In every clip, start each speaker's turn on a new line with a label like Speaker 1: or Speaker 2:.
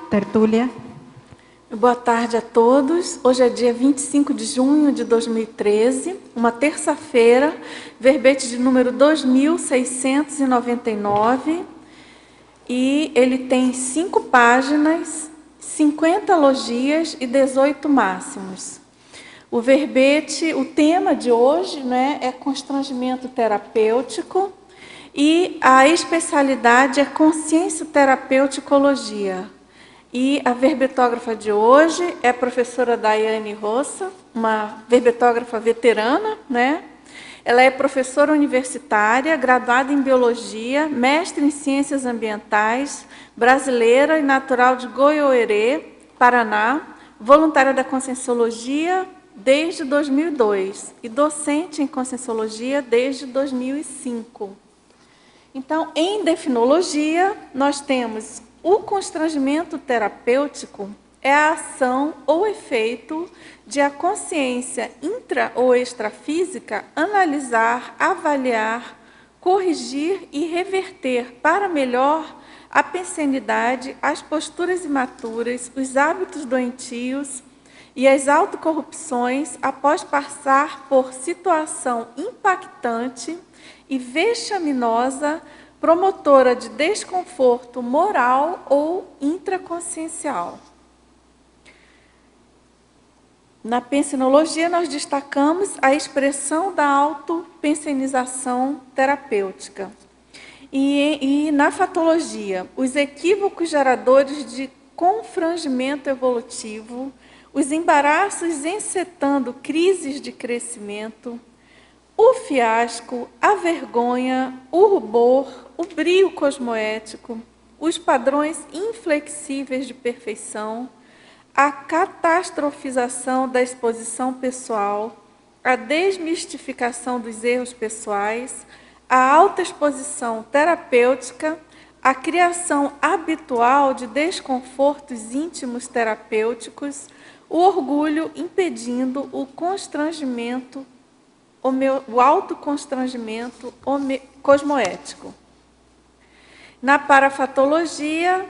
Speaker 1: tertúlia.
Speaker 2: Boa tarde a todos. Hoje é dia 25 de junho de 2013, uma terça-feira, verbete de número 2699, e ele tem 5 páginas, 50 logias e 18 máximos. O verbete, o tema de hoje, é constrangimento terapêutico, e a especialidade é consciencioterapeuticologia. E a verbetógrafa de hoje é a professora Daiane Roça, uma verbetógrafa veterana, Ela é professora universitária, graduada em Biologia, mestre em Ciências Ambientais, brasileira e natural de Goiôerê, Paraná, voluntária da Conscienciologia desde 2002 e docente em Conscienciologia desde 2005. Então, em definologia, nós temos o constrangimento terapêutico é a ação ou efeito de a consciência intra- ou extrafísica analisar, avaliar, corrigir e reverter para melhor a pensenidade, as posturas imaturas, os hábitos doentios e as autocorrupções após passar por situação impactante e vexaminosa, promotora de desconforto moral ou intraconsciencial. Na pensenologia, nós destacamos a expressão da autopensenização terapêutica. E na fatologia, os equívocos geradores de confrangimento evolutivo, os embaraços encetando crises de crescimento, o fiasco, a vergonha, o rubor, o brio cosmoético, os padrões inflexíveis de perfeição, a catastrofização da exposição pessoal, a desmistificação dos erros pessoais, a autoexposição terapêutica, a criação habitual de desconfortos íntimos terapêuticos, o orgulho impedindo o constrangimento, o autoconstrangimento cosmoético. Na parafatologia,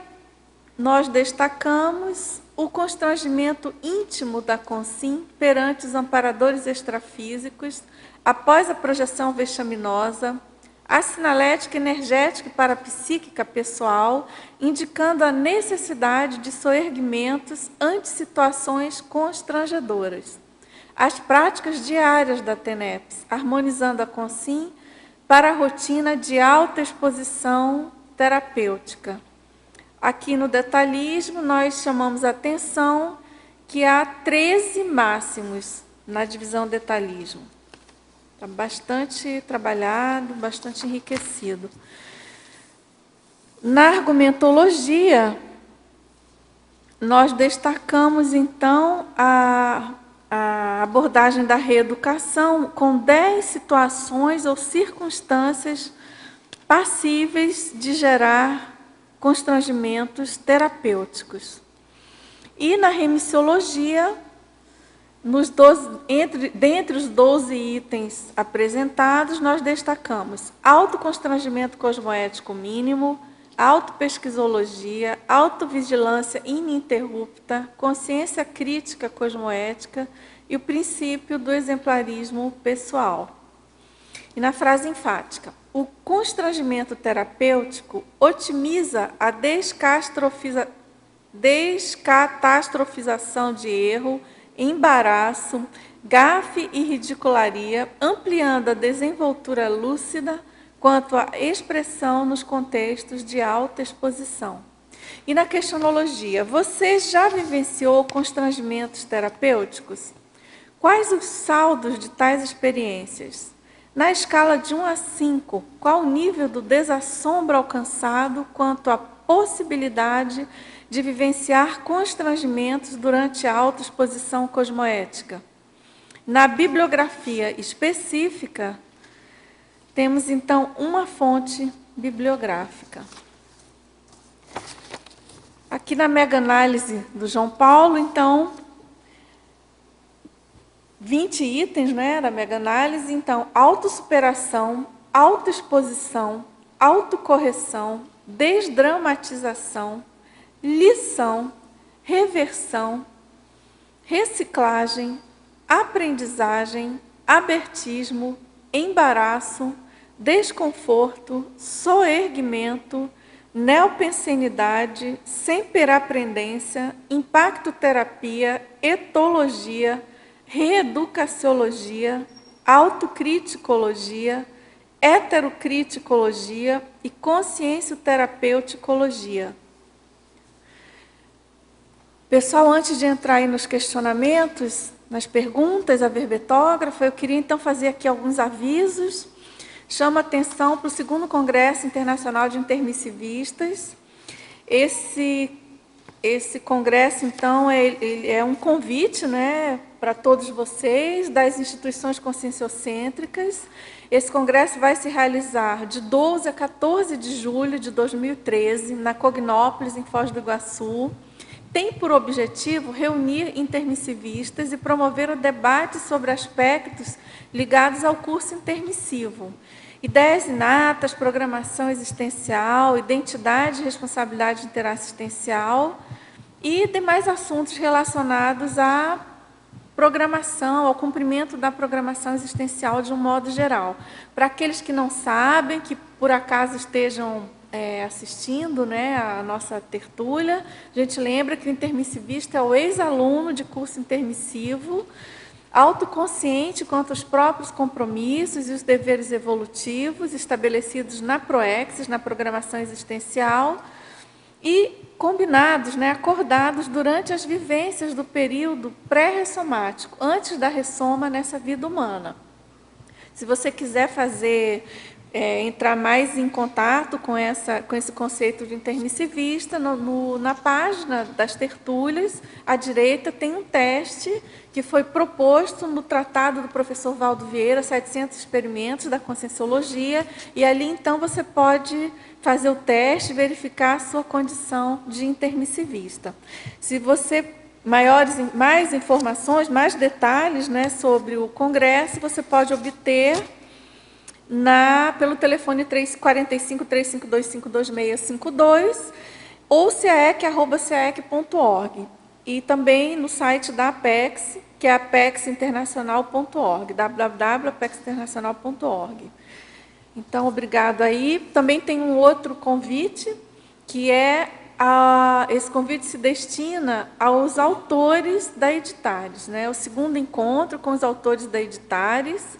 Speaker 2: nós destacamos o constrangimento íntimo da consim perante os amparadores extrafísicos após a projeção vexaminosa, a sinalética energética e parapsíquica pessoal, indicando a necessidade de soerguimentos ante situações constrangedoras. As práticas diárias da TENEPS, harmonizando a consim para a rotina de alta exposição terapêutica. Aqui no detalhismo, nós chamamos a atenção que há 13 máximos na divisão detalhismo. Está bastante trabalhado, bastante enriquecido. Na argumentologia, nós destacamos, então, a abordagem da reeducação com 10 situações ou circunstâncias passíveis de gerar constrangimentos terapêuticos. E na remissiologia, dentre os 12 itens apresentados, nós destacamos autoconstrangimento cosmoético mínimo, autopesquisologia, autovigilância ininterrupta, consciência crítica cosmoética e o princípio do exemplarismo pessoal. E na frase enfática, o constrangimento terapêutico otimiza a descatastrofização de erro, embaraço, gafe e ridicularia, ampliando a desenvoltura lúcida quanto à expressão nos contextos de alta exposição. E na questionologia, você já vivenciou constrangimentos terapêuticos? Quais os saldos de tais experiências? Na escala de 1 a 5, qual o nível do desassombro alcançado quanto à possibilidade de vivenciar constrangimentos durante a autoexposição cosmoética? Na bibliografia específica, temos, então, uma fonte bibliográfica. Aqui na mega-análise do João Paulo, então, 20 itens, da mega-análise. Então, autossuperação, autoexposição, autocorreção, desdramatização, lição, reversão, reciclagem, aprendizagem, abertismo, embaraço, desconforto, soerguimento, neopensenidade, semperaprendência, impactoterapia, etologia, reeducaciologia, autocriticologia, heterocriticologia e consciencioterapeuticologia. Pessoal, antes de entrar aí nos questionamentos, nas perguntas, a verbetógrafa, eu queria então fazer aqui alguns avisos. Chama atenção para o 2º Congresso Internacional de Intermissivistas. Esse congresso, então, é um convite, né, para todos vocês, das instituições conscienciocêntricas. Esse congresso vai se realizar de 12 a 14 de julho de 2013, na Cognópolis, em Foz do Iguaçu. Tem por objetivo reunir intermissivistas e promover o debate sobre aspectos ligados ao curso intermissivo. Ideias inatas, programação existencial, identidade e responsabilidade interassistencial e demais assuntos relacionados à programação, ao cumprimento da programação existencial de um modo geral. Para aqueles que não sabem, que por acaso estejam assistindo, né, a nossa tertúlia, a gente lembra que o intermissivista é o ex-aluno de curso intermissivo, autoconsciente quanto aos próprios compromissos e os deveres evolutivos estabelecidos na PROEXIS, na programação existencial, e combinados, né, acordados durante as vivências do período pré-ressomático, antes da ressoma nessa vida humana. Se você quiser entrar mais em contato com esse conceito de intermissivista, na página das tertúlias, à direita, tem um teste que foi proposto no tratado do professor Valdo Vieira, 700 experimentos da Conscienciologia, e ali, então, você pode fazer o teste e verificar a sua condição de intermissivista. Se você mais informações, mais detalhes, né, sobre o congresso, você pode obter pelo telefone 45-352-52652 ou ceec@ceec.org. E também no site da Apex, que é apexinternacional.org, www.apexinternacional.org. Então, obrigado aí. Também tem um outro convite, que esse convite se destina aos autores da Editares, né? O 2º encontro com os autores da Editares.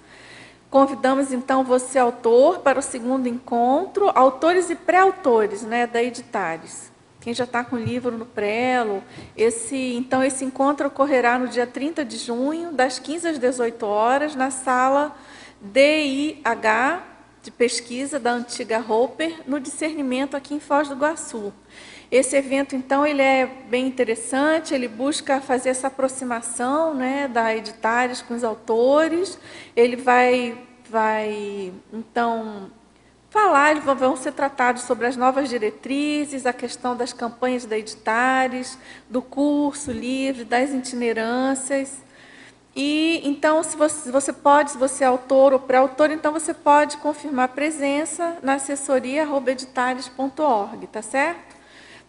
Speaker 2: Convidamos, então, você, autor, para o 2º encontro, autores e pré-autores, né, da Editares. Quem já está com o livro no prelo. Então, esse encontro ocorrerá no dia 30 de junho, das 15 às 18 horas, na sala DIH, de pesquisa da antiga Roper, no discernimento aqui em Foz do Iguaçu. Esse evento, então, ele é bem interessante, ele busca fazer essa aproximação, né, da Editares com os autores, ele vai então, vão ser tratados sobre as novas diretrizes, a questão das campanhas da Editares, do curso livre, das itinerâncias. E, então, se você é autor ou pré-autor, então você pode confirmar a presença na assessoria@editares.org, tá certo?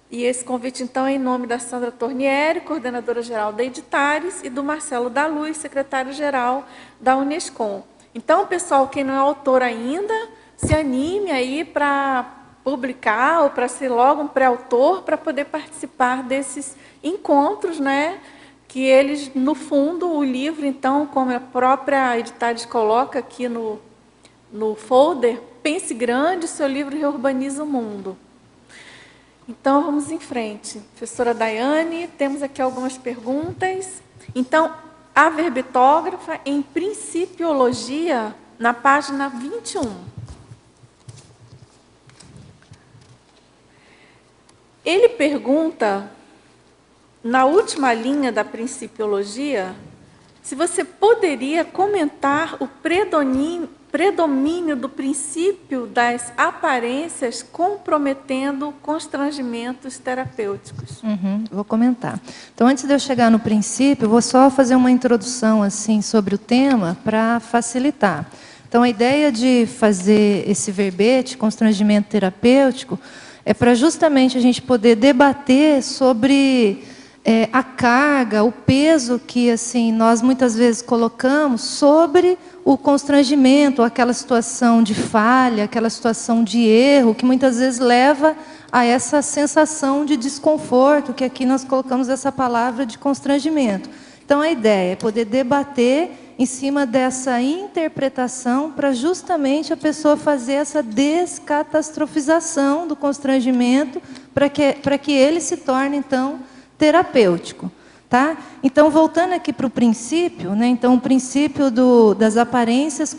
Speaker 2: E esse convite, então, é em nome da Sandra Tornieri, coordenadora-geral da Editares, e do Marcelo da Luz, secretário-geral da Unescom. Então, pessoal, quem não é autor ainda, se anime aí para publicar ou para ser logo um pré-autor, para poder participar desses encontros, né? Que eles, no fundo, o livro, então, como a própria Editares coloca aqui no folder, pense grande, seu livro reurbaniza o mundo. Então, vamos em frente. Professora Daiane, temos aqui algumas perguntas. Então, a verbetógrafa em Principiologia, na página 21. Ele pergunta, na última linha da Principiologia, se você poderia comentar o predomínio do princípio das aparências comprometendo constrangimentos terapêuticos.
Speaker 1: Vou comentar. Então, antes de eu chegar no princípio, vou só fazer uma introdução assim sobre o tema para facilitar. Então, a ideia de fazer esse verbete, constrangimento terapêutico, É para justamente a gente poder debater sobre a carga, o peso que assim nós muitas vezes colocamos sobre o constrangimento, aquela situação de falha, aquela situação de erro, que muitas vezes leva a essa sensação de desconforto, que aqui nós colocamos essa palavra de constrangimento. Então, a ideia é poder debater em cima dessa interpretação para justamente a pessoa fazer essa descatastrofização do constrangimento para que ele se torne, então, terapêutico. Tá? Então, voltando aqui para o princípio, né? Então, o princípio das aparências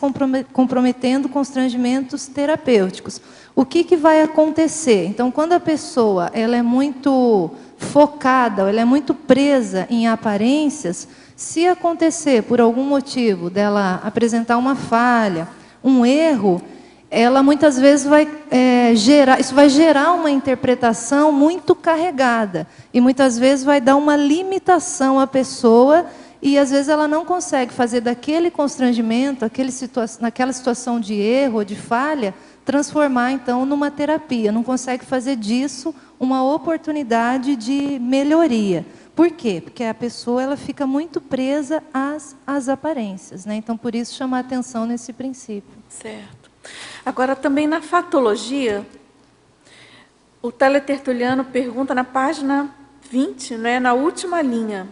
Speaker 1: comprometendo constrangimentos terapêuticos. O que vai acontecer? Então, quando a pessoa ela é muito focada, ela é muito presa em aparências, se acontecer por algum motivo dela apresentar uma falha, um erro, ela muitas vezes isso vai gerar uma interpretação muito carregada e muitas vezes vai dar uma limitação à pessoa e às vezes ela não consegue fazer daquele constrangimento, naquela situação de erro ou de falha, transformar então numa terapia, não consegue fazer disso uma oportunidade de melhoria. Por quê? Porque a pessoa ela fica muito presa às aparências, né? Então por isso chamar atenção nesse princípio.
Speaker 2: Certo. Agora, também na fatologia, o teletertuliano pergunta na página 20, né, na última linha.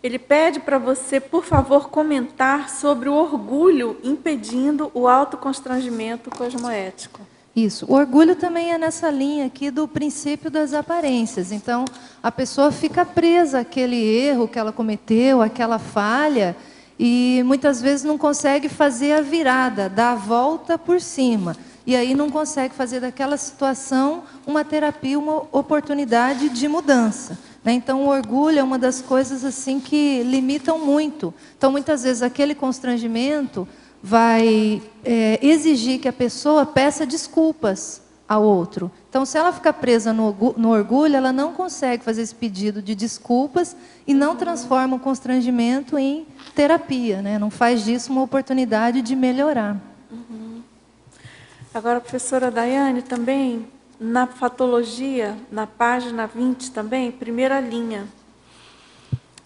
Speaker 2: Ele pede para você, por favor, comentar sobre o orgulho impedindo o autoconstrangimento cosmoético.
Speaker 1: Isso. O orgulho também é nessa linha aqui do princípio das aparências. Então, a pessoa fica presa àquele erro que ela cometeu, àquela falha, e muitas vezes não consegue fazer a virada, dar a volta por cima. E aí não consegue fazer daquela situação uma terapia, uma oportunidade de mudança. Né? Então, o orgulho é uma das coisas assim que limitam muito. Então, muitas vezes, aquele constrangimento vai exigir que a pessoa peça desculpas ao outro. Então, se ela ficar presa no orgulho, ela não consegue fazer esse pedido de desculpas e não transforma o constrangimento em terapia, né? Não faz disso uma oportunidade de melhorar.
Speaker 2: Uhum. Agora, professora Daiane, também, na fatologia, na página 20 também, primeira linha,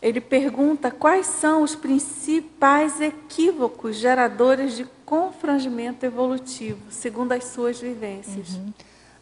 Speaker 2: ele pergunta quais são os principais equívocos geradores de confrangimento evolutivo, segundo as suas vivências.
Speaker 1: Uhum.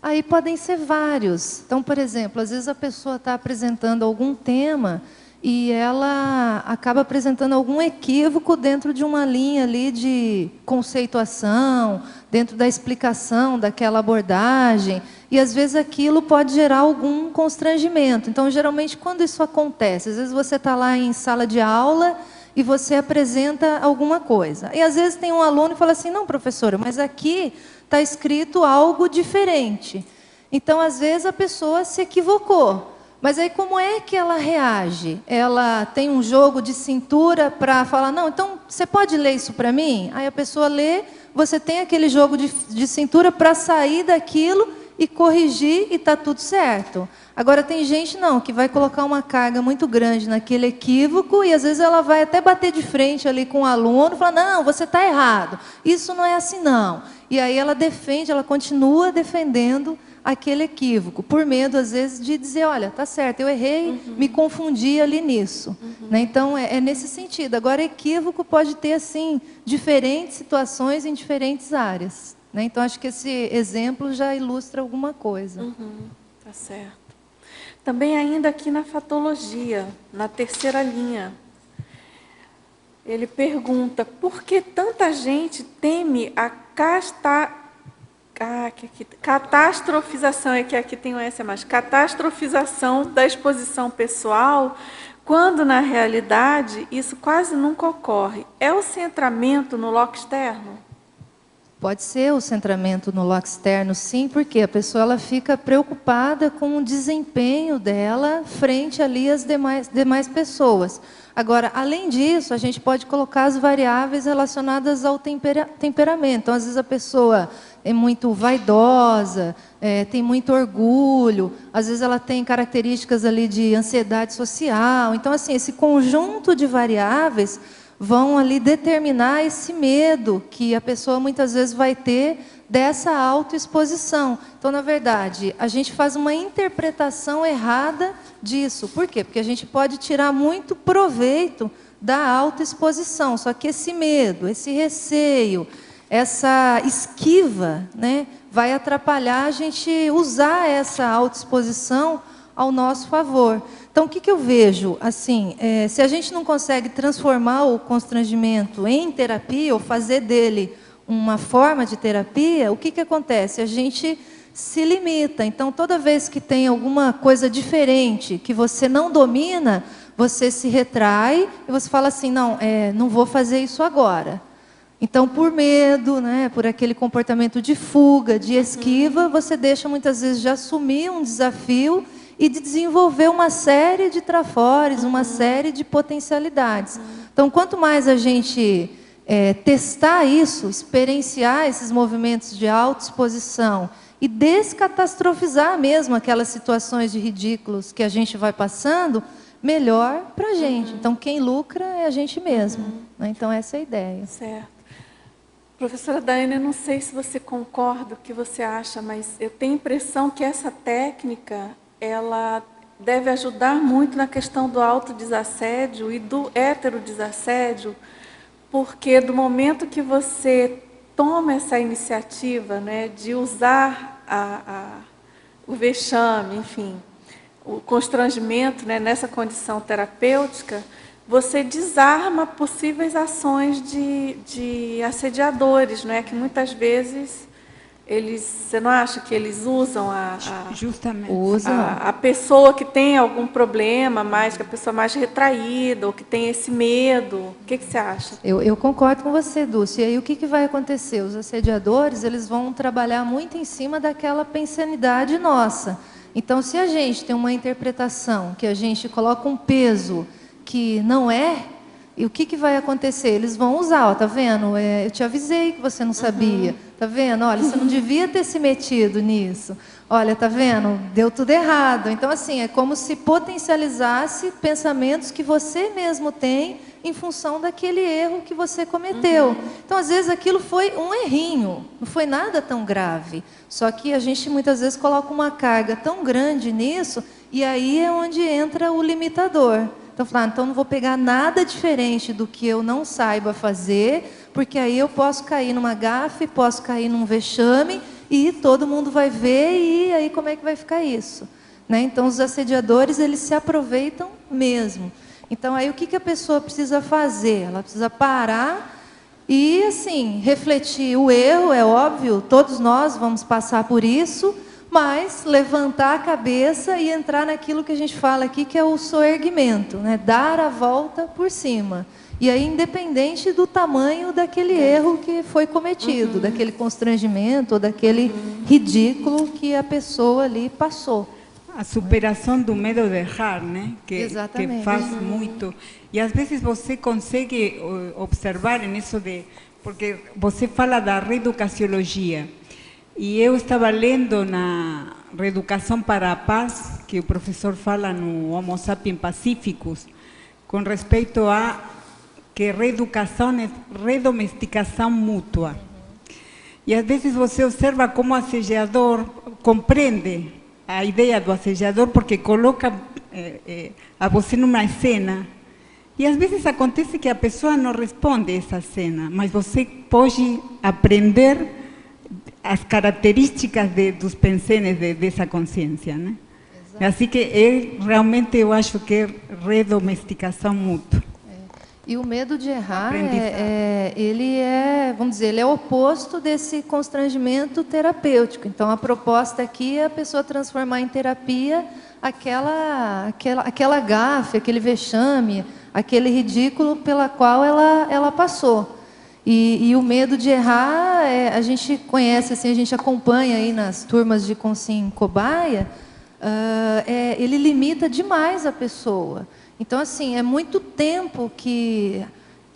Speaker 1: Aí podem ser vários. Então, por exemplo, às vezes a pessoa está apresentando algum tema e ela acaba apresentando algum equívoco dentro de uma linha ali de conceituação, dentro da explicação daquela abordagem, e às vezes aquilo pode gerar algum constrangimento. Então, geralmente, quando isso acontece, às vezes você está lá em sala de aula e você apresenta alguma coisa. E às vezes tem um aluno que fala assim, não, professora, mas aqui está escrito algo diferente. Então, às vezes, a pessoa se equivocou. Mas aí como é que ela reage? Ela tem um jogo de cintura para falar, não, então você pode ler isso para mim? Aí a pessoa lê, você tem aquele jogo de cintura para sair daquilo e corrigir e está tudo certo. Agora tem gente não, que vai colocar uma carga muito grande naquele equívoco e às vezes ela vai até bater de frente ali com o aluno e falar, não, você está errado, isso não é assim não. E aí ela defende, ela continua defendendo aquele equívoco, por medo, às vezes, de dizer, olha, tá certo, eu errei, me confundi ali nisso. Né? Então, é nesse sentido. Agora, equívoco pode ter, assim, diferentes situações em diferentes áreas. Né? Então, acho que esse exemplo já ilustra alguma coisa.
Speaker 2: Tá certo. Também ainda aqui na fatologia, na terceira linha, ele pergunta, por que tanta gente teme a catastrofização, é que aqui tem um S a mais, catastrofização da exposição pessoal, quando na realidade isso quase nunca ocorre. É o centramento no loco externo?
Speaker 1: Pode ser o centramento no loco externo, sim, porque a pessoa ela fica preocupada com o desempenho dela frente ali às demais pessoas. Agora, além disso, a gente pode colocar as variáveis relacionadas ao temperamento. Então, às vezes a pessoa é muito vaidosa, tem muito orgulho, às vezes ela tem características ali de ansiedade social. Então, assim, esse conjunto de variáveis vão ali determinar esse medo que a pessoa muitas vezes vai ter dessa autoexposição. Então, na verdade, a gente faz uma interpretação errada disso. Por quê? Porque a gente pode tirar muito proveito da autoexposição, só que esse medo, esse receio, essa esquiva, né, vai atrapalhar a gente usar essa autoexposição ao nosso favor. Então, o que eu vejo? Assim, se a gente não consegue transformar o constrangimento em terapia, ou fazer dele uma forma de terapia, o que acontece? A gente se limita. Então, toda vez que tem alguma coisa diferente que você não domina, você se retrai e você fala assim, não, não vou fazer isso agora. Então, por medo, né, por aquele comportamento de fuga, de esquiva, você deixa muitas vezes de assumir um desafio e de desenvolver uma série de trafores, uma série de potencialidades. Então, quanto mais a gente testar isso, experienciar esses movimentos de autoexposição e descatastrofizar mesmo aquelas situações de ridículos que a gente vai passando, melhor para a gente. Então, quem lucra é a gente mesmo. Né? Então, essa é a ideia.
Speaker 2: Certo. Professora Daiane, eu não sei se você concorda, o que você acha, mas eu tenho a impressão que essa técnica, ela deve ajudar muito na questão do autodesassédio e do heterodesassédio, porque do momento que você toma essa iniciativa, né, de usar o vexame, enfim, o constrangimento, né, nessa condição terapêutica, você desarma possíveis ações de assediadores, não é? Que muitas vezes você não acha que eles usam
Speaker 3: Justamente.
Speaker 2: a pessoa que tem algum problema, que a pessoa mais retraída, ou que tem esse medo? O que você acha?
Speaker 1: Eu concordo com você, Dulce. E aí o que vai acontecer? Os assediadores, eles vão trabalhar muito em cima daquela pensanidade nossa. Então, se a gente tem uma interpretação, que a gente coloca um peso que não é, e o que vai acontecer? Eles vão usar, ó, tá vendo? Eu te avisei que você não sabia. Tá vendo? Olha, você não devia ter se metido nisso. Olha, tá vendo? Deu tudo errado. Então, assim, é como se potencializasse pensamentos que você mesmo tem em função daquele erro que você cometeu. Então, às vezes, aquilo foi um errinho, não foi nada tão grave. Só que a gente, muitas vezes, coloca uma carga tão grande nisso, e aí é onde entra o limitador. Então, falar, então não vou pegar nada diferente do que eu não saiba fazer, porque aí eu posso cair numa gafe, posso cair num vexame, e todo mundo vai ver, e aí como é que vai ficar isso? Né? Então, os assediadores, eles se aproveitam mesmo. Então, aí o que a pessoa precisa fazer? Ela precisa parar e, assim, refletir o erro, é óbvio, todos nós vamos passar por isso, mas levantar a cabeça e entrar naquilo que a gente fala aqui, que é o soerguimento, né? Dar a volta por cima. E aí, independente do tamanho daquele erro que foi cometido, daquele constrangimento, ou daquele ridículo que a pessoa ali passou.
Speaker 3: A superação do medo de errar, né? Que faz muito. E às vezes você consegue observar nisso porque você fala da reeducaciologia. E eu estava lendo na Reeducação para a Paz, que o professor fala no Homo Sapiens Pacificus, com respeito a que reeducação é redomesticação mútua. E às vezes você observa como o assediador compreende a ideia do assediador, porque coloca a você numa cena, e às vezes acontece que a pessoa não responde a essa cena, mas você pode aprender as características dos pensenes dessa consciência, né? Assim que realmente eu acho que é redomesticação mútua.
Speaker 1: E o medo de errar, ele vamos dizer, ele é o oposto desse constrangimento terapêutico. Então, a proposta aqui é a pessoa transformar em terapia aquela gafe, aquele vexame, aquele ridículo pela qual ela passou. E o medo de errar, a gente conhece, assim, a gente acompanha aí nas turmas de Consciência Cobaia, ele limita demais a pessoa. Então, assim, é muito tempo que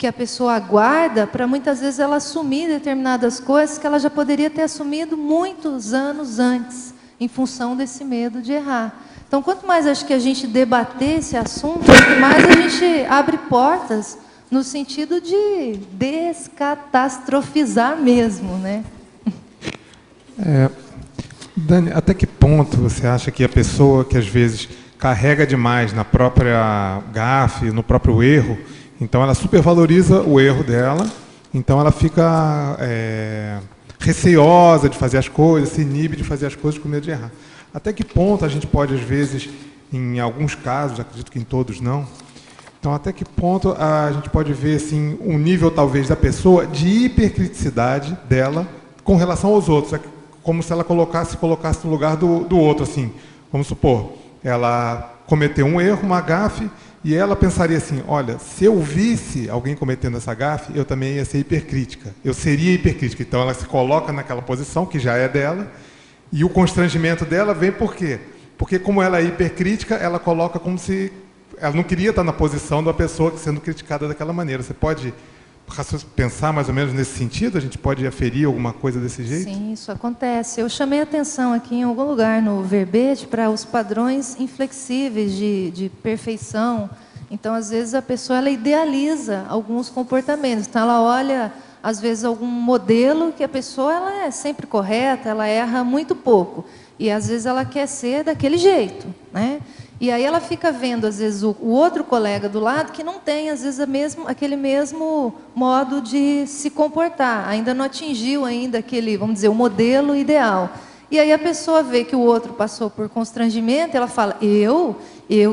Speaker 1: a pessoa aguarda para muitas vezes ela assumir determinadas coisas que ela já poderia ter assumido muitos anos antes, em função desse medo de errar. Então, quanto mais acho que a gente debater esse assunto, mais a gente abre portas no sentido de descatastrofizar mesmo, né?
Speaker 4: Dani, até que ponto você acha que a pessoa que às vezes carrega demais na própria gafe, no próprio erro, então ela supervaloriza o erro dela, então ela fica receosa de fazer as coisas, se inibe de fazer as coisas com medo de errar. Até que ponto a gente pode, às vezes, em alguns casos, acredito que em todos não, então até que ponto a gente pode ver assim, um nível talvez da pessoa de hipercriticidade dela com relação aos outros, como se ela colocasse no lugar do outro, assim. Vamos supor, ela cometeu um erro, uma gafe, e ela pensaria assim, olha, se eu visse alguém cometendo essa gafe, eu também ia ser hipercrítica. Eu seria hipercrítica. Então ela se coloca naquela posição, que já é dela, e o constrangimento dela vem por quê? Porque como ela é hipercrítica, ela coloca como se... Ela não queria estar na posição da pessoa sendo criticada daquela maneira. Você pode pensar mais ou menos nesse sentido? A gente pode aferir alguma coisa desse jeito?
Speaker 1: Sim, isso acontece. Eu chamei a atenção aqui em algum lugar no verbete para os padrões inflexíveis de perfeição. Então, às vezes, a pessoa ela idealiza alguns comportamentos. Então, ela olha, às vezes, algum modelo que a pessoa ela é sempre correta, ela erra muito pouco. E, às vezes, ela quer ser daquele jeito, né? E aí ela fica vendo, às vezes, o outro colega do lado que não tem, às vezes, aquele mesmo modo de se comportar. Ainda não atingiu ainda aquele, vamos dizer, o modelo ideal. E aí a pessoa vê que o outro passou por constrangimento, ela fala, eu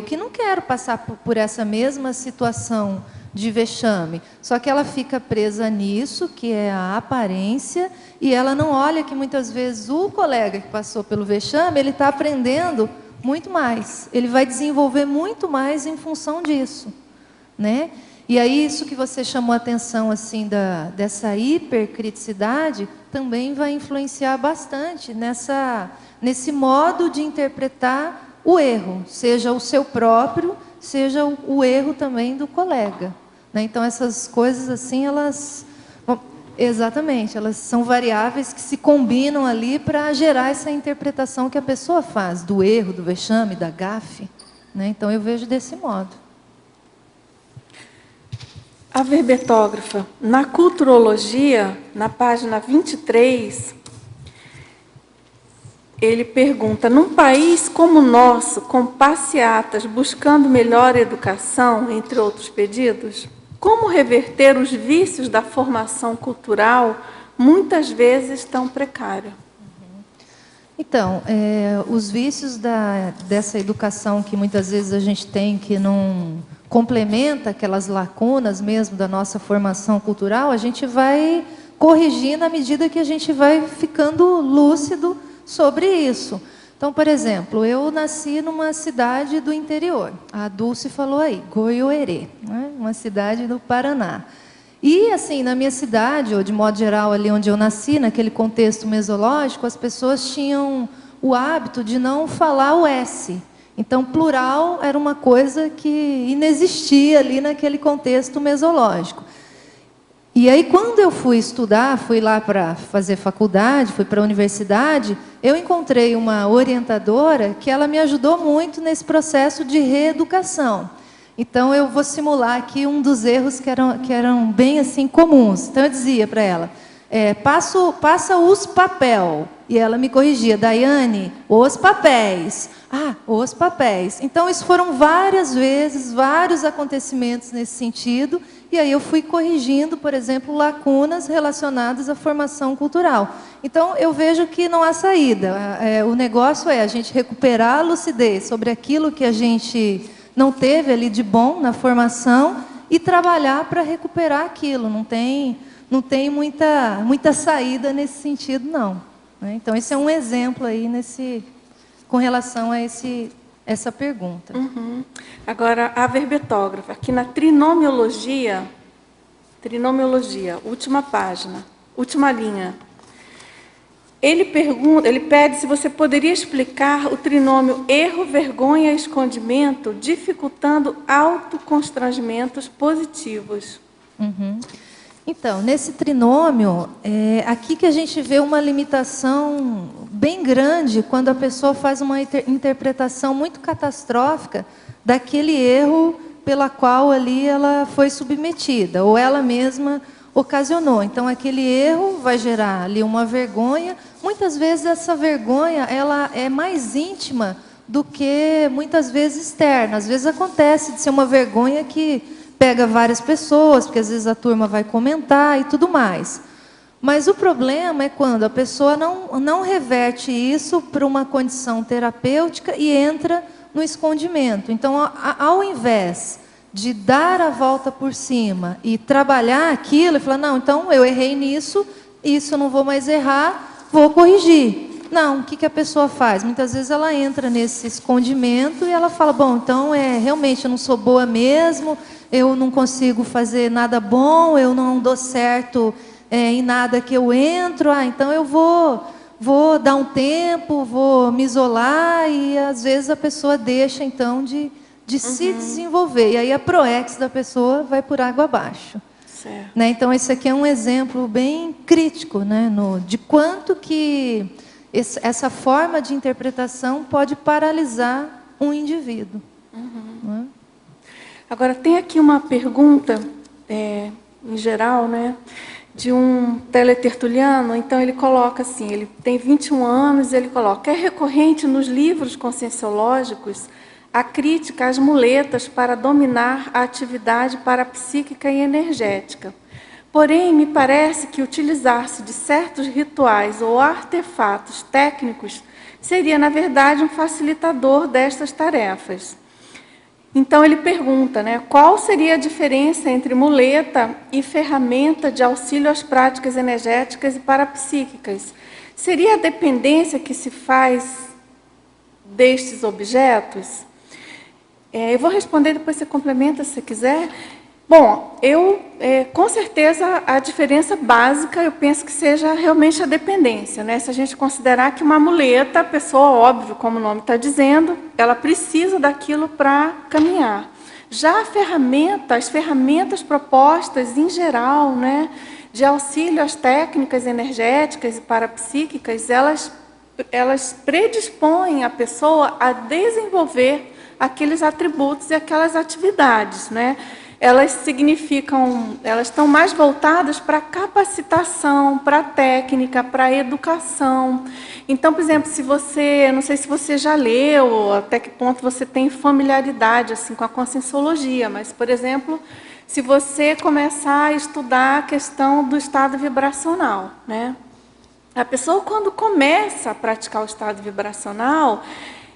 Speaker 1: que não quero passar por essa mesma situação de vexame. Só que ela fica presa nisso, que é a aparência, e ela não olha que muitas vezes o colega que passou pelo vexame, ele está aprendendo muito mais, ele vai desenvolver muito mais em função disso, né? E aí isso que você chamou a atenção assim dessa hipercriticidade também vai influenciar bastante nesse modo de interpretar o erro, seja o seu próprio, seja o erro também do colega, né? Então essas coisas assim exatamente, elas são variáveis que se combinam ali para gerar essa interpretação que a pessoa faz, do erro, do vexame, da gafe, né? Então, eu vejo desse modo.
Speaker 2: A verbetógrafa, na culturologia, na página 23, ele pergunta, num país como o nosso, com passeatas buscando melhor educação, entre outros pedidos, como reverter os vícios da formação cultural, muitas vezes tão precária?
Speaker 1: Então, os vícios dessa educação que muitas vezes a gente tem, que não complementa aquelas lacunas mesmo da nossa formação cultural, a gente vai corrigindo à medida que a gente vai ficando lúcido sobre isso. Então, por exemplo, eu nasci numa cidade do interior. A Dulce falou aí, Goiôerê, né? Uma cidade do Paraná. E, assim, na minha cidade, ou de modo geral, ali onde eu nasci, naquele contexto mesológico, as pessoas tinham o hábito de não falar o S. Então, plural era uma coisa que inexistia ali naquele contexto mesológico. E aí, quando eu fui estudar, fui lá para fazer faculdade, fui para a universidade, eu encontrei uma orientadora que ela me ajudou muito nesse processo de reeducação. Então, eu vou simular aqui um dos erros que eram bem assim comuns. Então, eu dizia para ela, passa os papel. E ela me corrigia, Daiane, os papéis. Ah, os papéis. Então, isso foram várias vezes, vários acontecimentos nesse sentido. E aí eu fui corrigindo, por exemplo, lacunas relacionadas à formação cultural. Então, eu vejo que não há saída. O negócio é a gente recuperar a lucidez sobre aquilo que a gente não teve ali de bom na formação e trabalhar para recuperar aquilo. Não tem muita saída nesse sentido, não. Então, esse é um exemplo aí com relação a essa pergunta.
Speaker 2: Uhum. Agora, a verbetógrafa, aqui na trinomiologia, última página, última linha. Ele pede se você poderia explicar o trinômio erro, vergonha e escondimento, dificultando autoconstrangimentos positivos.
Speaker 1: Uhum. Então, nesse trinômio, aqui que a gente vê uma limitação bem grande quando a pessoa faz uma interpretação muito catastrófica daquele erro pela qual ali ela foi submetida, ou ela mesma ocasionou. Então, aquele erro vai gerar ali uma vergonha. Muitas vezes essa vergonha ela é mais íntima do que muitas vezes externa. Às vezes acontece de ser uma vergonha que pega várias pessoas, porque às vezes a turma vai comentar e tudo mais. Mas o problema é quando a pessoa não reverte isso para uma condição terapêutica e entra no escondimento. Então, ao invés de dar a volta por cima e trabalhar aquilo, e falar, não, então eu errei nisso, isso eu não vou mais errar, vou corrigir. Não, o que a pessoa faz? Muitas vezes ela entra nesse escondimento e ela fala, bom, então realmente eu não sou boa mesmo, eu não consigo fazer nada bom, eu não dou certo em nada que eu entro, então eu vou dar um tempo, vou me isolar, e às vezes a pessoa deixa então de se desenvolver. E aí a proex da pessoa vai por água abaixo.
Speaker 2: Certo.
Speaker 1: Né? Então esse aqui é um exemplo bem crítico, né, de quanto que essa forma de interpretação pode paralisar um indivíduo. Né?
Speaker 2: Agora, tem aqui uma pergunta, em geral, né, de um teletertuliano. Então, ele coloca assim, ele tem 21 anos, e ele coloca, é recorrente nos livros conscienciológicos a crítica às muletas para dominar a atividade parapsíquica e energética. Porém, me parece que utilizar-se de certos rituais ou artefatos técnicos seria, na verdade, um facilitador destas tarefas. Então, ele pergunta, né, qual seria a diferença entre muleta e ferramenta de auxílio às práticas energéticas e parapsíquicas? Seria a dependência que se faz destes objetos? Eu vou responder, depois você complementa se você quiser. Bom, com certeza a diferença básica eu penso que seja realmente a dependência, né? Se a gente considerar que uma muleta, a pessoa, óbvio, como o nome está dizendo, ela precisa daquilo para caminhar. Já as ferramentas propostas em geral, né, de auxílio às técnicas energéticas e parapsíquicas, elas predispõem a pessoa a desenvolver aqueles atributos e aquelas atividades, né? Elas estão mais voltadas para a capacitação, para a técnica, para a educação. Então, por exemplo, não sei se você já leu, até que ponto você tem familiaridade assim, com a conscienciologia, mas, por exemplo, se você começar a estudar a questão do estado vibracional, né? A pessoa, quando começa a praticar o estado vibracional,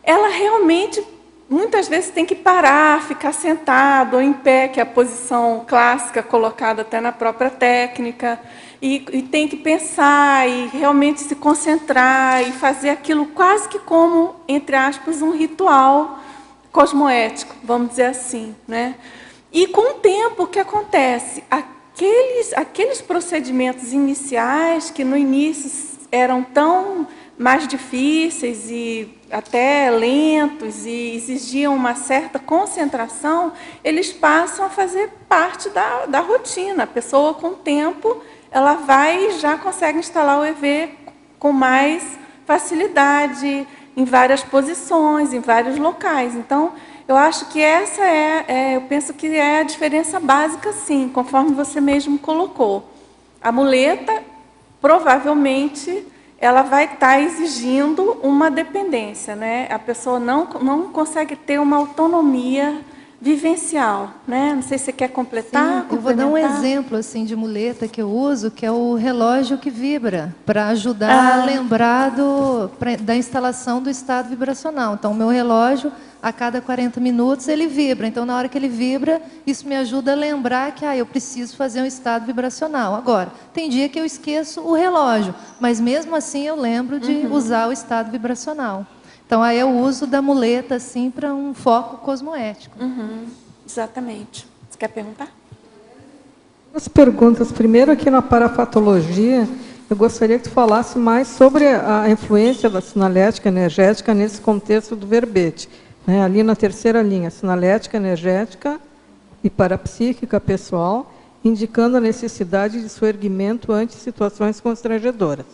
Speaker 2: ela realmente muitas vezes tem que parar, ficar sentado ou em pé, que é a posição clássica colocada até na própria técnica, e tem que pensar e realmente se concentrar e fazer aquilo quase que como, entre aspas, um ritual cosmoético, vamos dizer assim, né? E com o tempo, o que acontece? Aqueles procedimentos iniciais que no início eram tão mais difíceis e até lentos e exigiam uma certa concentração, eles passam a fazer parte da rotina. A pessoa, com o tempo, ela vai e já consegue instalar o EV com mais facilidade, em várias posições, em vários locais. Então, eu acho que essa eu penso que é a diferença básica, sim, conforme você mesmo colocou. A muleta, provavelmente, ela vai estar exigindo uma dependência, né? A pessoa não consegue ter uma autonomia vivencial, né? Não sei se você quer completar.
Speaker 1: Sim, eu vou dar um exemplo assim de muleta que eu uso, que é o relógio que vibra, para ajudar a lembrar da instalação do estado vibracional. Então, o meu relógio, a cada 40 minutos, ele vibra. Então, na hora que ele vibra, isso me ajuda a lembrar que eu preciso fazer um estado vibracional. Agora, tem dia que eu esqueço o relógio, mas mesmo assim eu lembro de usar o estado vibracional. Então, aí é o uso da muleta assim, para um foco cosmoético.
Speaker 2: Exatamente. Você quer perguntar?
Speaker 5: Duas perguntas. Primeiro, aqui na parafatologia, eu gostaria que tu falasse mais sobre a influência da sinalética energética nesse contexto do verbete. Né? Ali na terceira linha, sinalética energética e parapsíquica pessoal, indicando a necessidade de seu erguimento ante situações constrangedoras.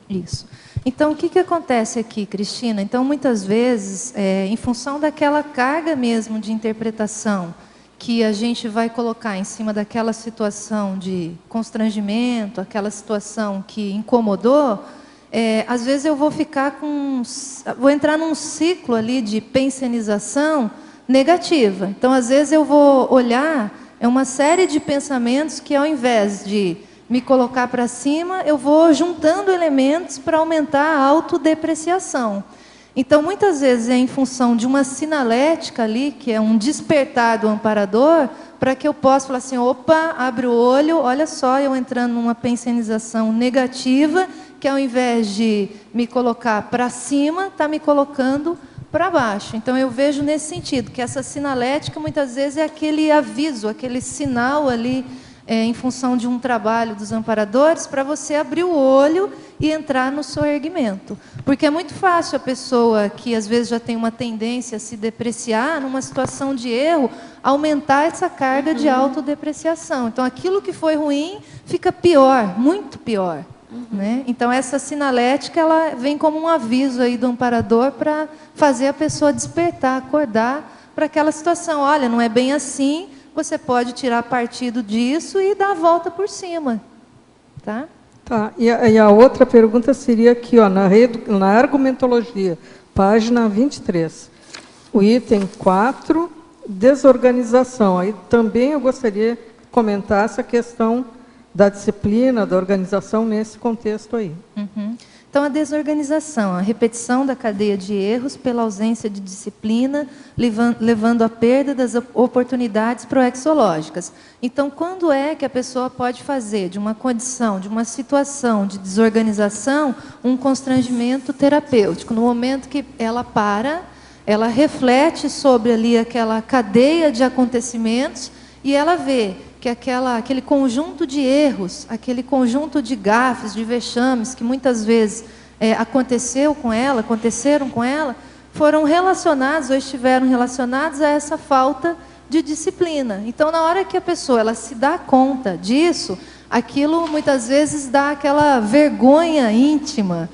Speaker 1: Isso. Então, o que acontece aqui, Cristina? Então, muitas vezes, em função daquela carga mesmo de interpretação que a gente vai colocar em cima daquela situação de constrangimento, aquela situação que incomodou, às vezes eu vou vou entrar num ciclo ali de pensionização negativa. Então, às vezes eu vou olhar uma série de pensamentos que, ao invés de me colocar para cima, eu vou juntando elementos para aumentar a autodepreciação. Então, muitas vezes é em função de uma sinalética ali, que é um despertar do amparador, para que eu possa falar assim, opa, abre o olho, olha só, eu entrando numa pensionização negativa, que ao invés de me colocar para cima, está me colocando para baixo. Então, eu vejo nesse sentido, que essa sinalética, muitas vezes, é aquele aviso, aquele sinal ali, em função de um trabalho dos amparadores, para você abrir o olho e entrar no soerguimento. Porque é muito fácil a pessoa que, às vezes, já tem uma tendência a se depreciar, numa situação de erro, aumentar essa carga de autodepreciação. Então, aquilo que foi ruim fica pior, muito pior. Né? Então, essa sinalética, ela vem como um aviso aí do amparador para fazer a pessoa despertar, acordar para aquela situação. Olha, não é bem assim, você pode tirar partido disso e dar a volta por cima. Tá?
Speaker 5: Tá. E a outra pergunta seria aqui, ó, na argumentologia, página 23. O item 4, desorganização. Aí também eu gostaria que comentasse a questão da disciplina, da organização nesse contexto aí.
Speaker 1: Então, a desorganização, a repetição da cadeia de erros pela ausência de disciplina, levando à perda das oportunidades proexológicas. Então, quando é que a pessoa pode fazer de uma condição, de uma situação de desorganização, um constrangimento terapêutico? No momento que ela para, ela reflete sobre ali aquela cadeia de acontecimentos e ela vê que aquele conjunto de erros, aquele conjunto de gafes, de vexames, que muitas vezes aconteceram com ela, foram relacionados ou estiveram relacionados a essa falta de disciplina. Então, na hora que a pessoa ela se dá conta disso, aquilo muitas vezes dá aquela vergonha íntima,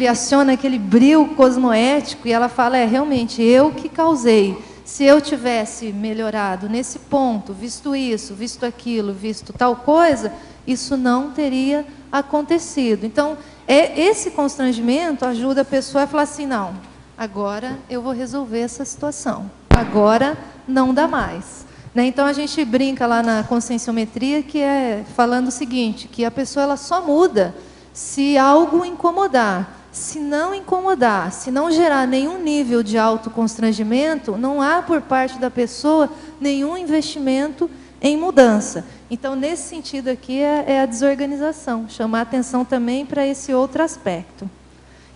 Speaker 1: aciona aquele brio cosmoético, e ela fala, realmente, eu que causei. Se eu tivesse melhorado nesse ponto, visto isso, visto aquilo, visto tal coisa, isso não teria acontecido. Então, esse constrangimento ajuda a pessoa a falar assim, não, agora eu vou resolver essa situação, agora não dá mais. Né? Então, a gente brinca lá na conscienciometria, que é falando o seguinte, que a pessoa ela só muda se algo incomodar. Se não incomodar, se não gerar nenhum nível de autoconstrangimento, não há por parte da pessoa nenhum investimento em mudança. Então, nesse sentido aqui, é a desorganização, chamar atenção também para esse outro aspecto.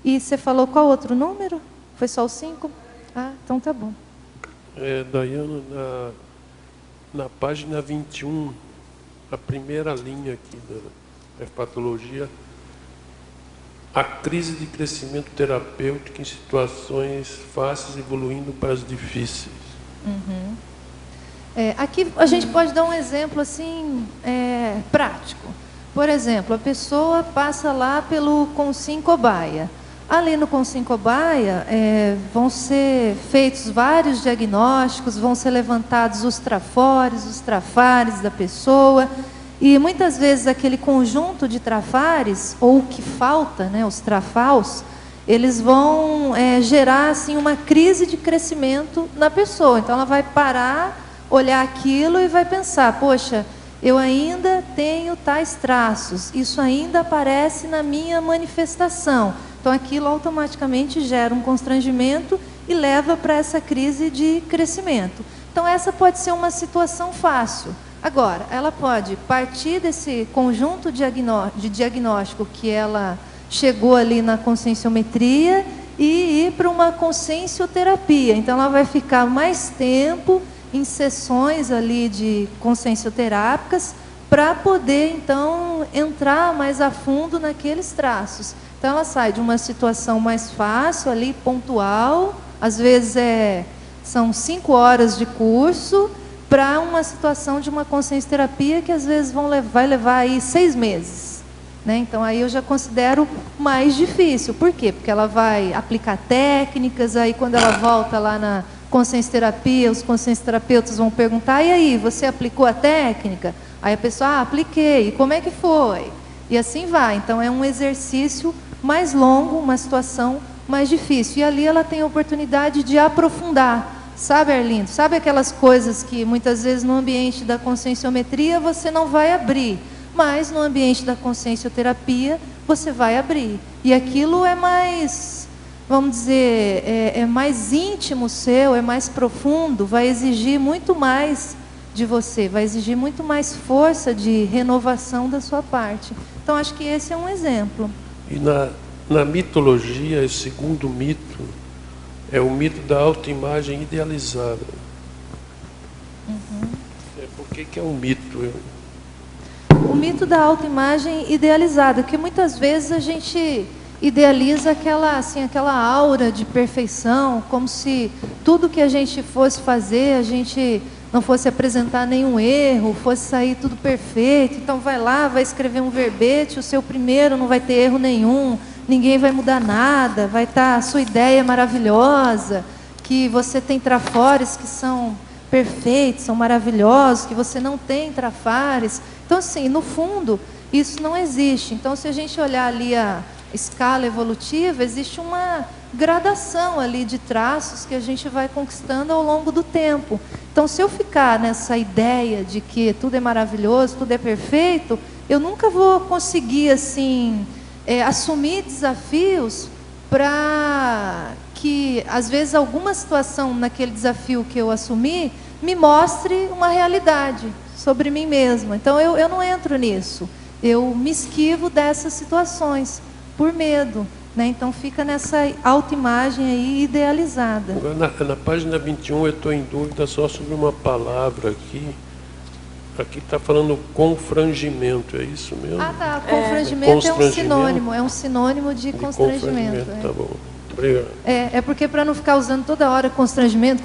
Speaker 1: E você falou qual outro número? Foi só o 5? Ah, então tá bom.
Speaker 6: Daiane, na página 21, a primeira linha aqui da patologia, a crise de crescimento terapêutico em situações fáceis evoluindo para as difíceis.
Speaker 1: Aqui a gente pode dar um exemplo assim, prático. Por exemplo, a pessoa passa lá pelo Consim Cobaia. Ali no Consim Cobaia vão ser feitos vários diagnósticos, vão ser levantados os trafores, os trafares da pessoa. E muitas vezes aquele conjunto de trafares, ou o que falta, né, os trafaus, eles vão gerar assim, uma crise de crescimento na pessoa. Então ela vai parar, olhar aquilo e vai pensar, poxa, eu ainda tenho tais traços, isso ainda aparece na minha manifestação. Então aquilo automaticamente gera um constrangimento e leva para essa crise de crescimento. Então essa pode ser uma situação fácil. Agora, ela pode partir desse conjunto de diagnóstico que ela chegou ali na conscienciometria e ir para uma consciencioterapia. Então, ela vai ficar mais tempo em sessões ali de consciencioterápicas para poder, então, entrar mais a fundo naqueles traços. Então, ela sai de uma situação mais fácil ali, pontual, às vezes são 5 horas de curso, para uma situação de uma consciencioterapia que às vezes vai levar aí 6 meses. Né? Então aí eu já considero mais difícil. Por quê? Porque ela vai aplicar técnicas, aí quando ela volta lá na consciência terapia, os consciência terapeutas vão perguntar, e aí, você aplicou a técnica? Aí a pessoa, apliquei, e como é que foi? E assim vai. Então é um exercício mais longo, uma situação mais difícil. E ali ela tem a oportunidade de aprofundar. Sabe, Arlindo? Sabe aquelas coisas que muitas vezes no ambiente da conscienciometria você não vai abrir, mas no ambiente da consciencioterapia você vai abrir. E aquilo é mais, vamos dizer, é mais íntimo seu, é mais profundo, vai exigir muito mais de você, vai exigir muito mais força de renovação da sua parte. Então, acho que esse é um exemplo.
Speaker 6: E na mitologia, o segundo mito é o mito da autoimagem idealizada. Por que é um mito?
Speaker 1: O mito da autoimagem idealizada, que muitas vezes a gente idealiza aquela aura de perfeição, como se tudo que a gente fosse fazer, a gente não fosse apresentar nenhum erro, fosse sair tudo perfeito. Então vai lá, vai escrever um verbete, o seu primeiro não vai ter erro nenhum, ninguém vai mudar nada, vai estar a sua ideia maravilhosa, que você tem trafores que são perfeitos, são maravilhosos, que você não tem trafares. Então, assim, no fundo, isso não existe. Então, se a gente olhar ali a escala evolutiva, existe uma gradação ali de traços que a gente vai conquistando ao longo do tempo. Então, se eu ficar nessa ideia de que tudo é maravilhoso, tudo é perfeito, eu nunca vou conseguir, assim, assumir desafios para que, às vezes, alguma situação naquele desafio que eu assumi me mostre uma realidade sobre mim mesma. Então, eu não entro nisso. Eu me esquivo dessas situações por medo, né? Então, fica nessa autoimagem aí idealizada.
Speaker 6: Na página 21, eu estou em dúvida só sobre uma palavra aqui. Aqui está falando confrangimento, é isso mesmo?
Speaker 1: Ah, tá. Confrangimento é um sinônimo de constrangimento.
Speaker 6: Tá bom. Obrigado.
Speaker 1: É porque para não ficar usando toda hora constrangimento,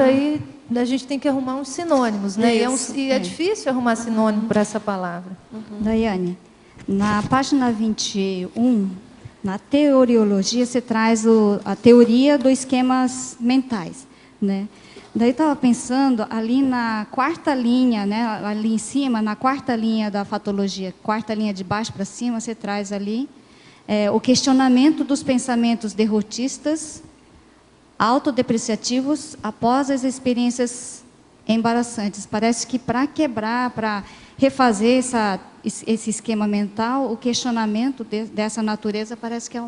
Speaker 1: aí a gente tem que arrumar uns sinônimos, né? E é difícil arrumar sinônimo para essa palavra.
Speaker 7: Daiane, na página 21, na teoriologia, você traz a teoria dos esquemas mentais, né? Daí estava pensando ali na quarta linha, né? Ali em cima, na quarta linha da fatologia, quarta linha de baixo para cima, você traz ali o questionamento dos pensamentos derrotistas, autodepreciativos após as experiências embaraçantes. Parece que para quebrar, para refazer esse esquema mental, o questionamento dessa natureza parece que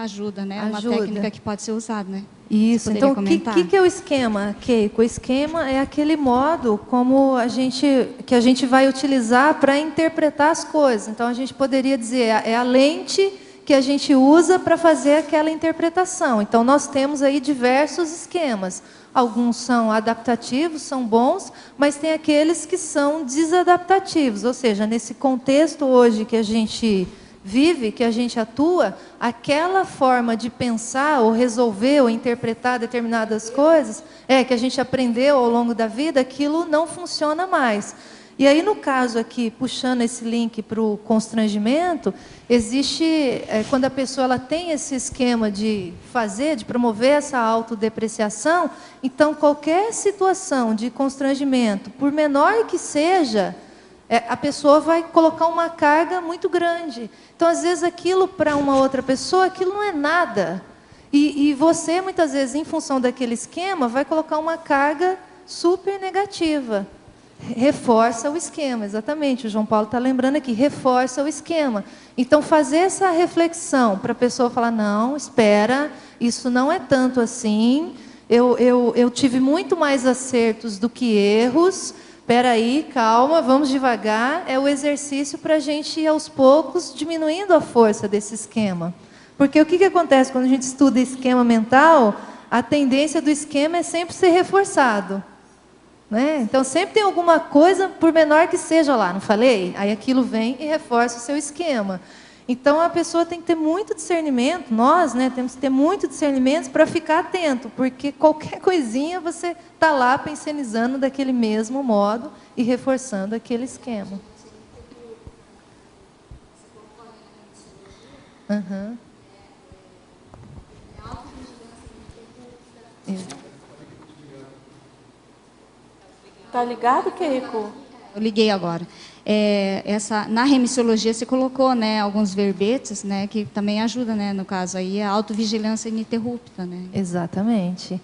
Speaker 7: ajuda, né? É uma técnica que pode ser usada, né?
Speaker 1: Isso. Então, o que é o esquema, Keiko? O esquema é aquele modo como que a gente vai utilizar para interpretar as coisas. Então, a gente poderia dizer, é a lente que a gente usa para fazer aquela interpretação. Então, nós temos aí diversos esquemas. Alguns são adaptativos, são bons, mas tem aqueles que são desadaptativos. Ou seja, nesse contexto hoje que a gente vive, que a gente atua, aquela forma de pensar ou resolver ou interpretar determinadas coisas, que a gente aprendeu ao longo da vida, aquilo não funciona mais. E aí, no caso aqui, puxando esse link para o constrangimento, existe, quando a pessoa ela tem esse esquema de promover essa autodepreciação, então qualquer situação de constrangimento, por menor que seja, a pessoa vai colocar uma carga muito grande. Então, às vezes, aquilo para uma outra pessoa, aquilo não é nada. E você, muitas vezes, em função daquele esquema, vai colocar uma carga super negativa. Reforça o esquema, exatamente. O João Paulo está lembrando aqui, reforça o esquema. Então, fazer essa reflexão para a pessoa falar, não, espera, isso não é tanto assim, eu tive muito mais acertos do que erros, espera aí, calma, vamos devagar. É o exercício para a gente ir aos poucos diminuindo a força desse esquema. Porque o que acontece quando a gente estuda esquema mental? A tendência do esquema é sempre ser reforçado. Né? Então, sempre tem alguma coisa, por menor que seja lá, não falei? Aí aquilo vem e reforça o seu esquema. Então, a pessoa tem que ter muito discernimento, nós, né, temos que ter muito discernimento para ficar atento, porque qualquer coisinha você está lá pensionizando daquele mesmo modo e reforçando aquele esquema. Uhum.
Speaker 2: Tá ligado, Keiko?
Speaker 7: Eu liguei agora. Na remissiologia você colocou, né, alguns verbetes, né, que também ajudam, né, no caso aí, a autovigilância ininterrupta, né?
Speaker 1: Exatamente.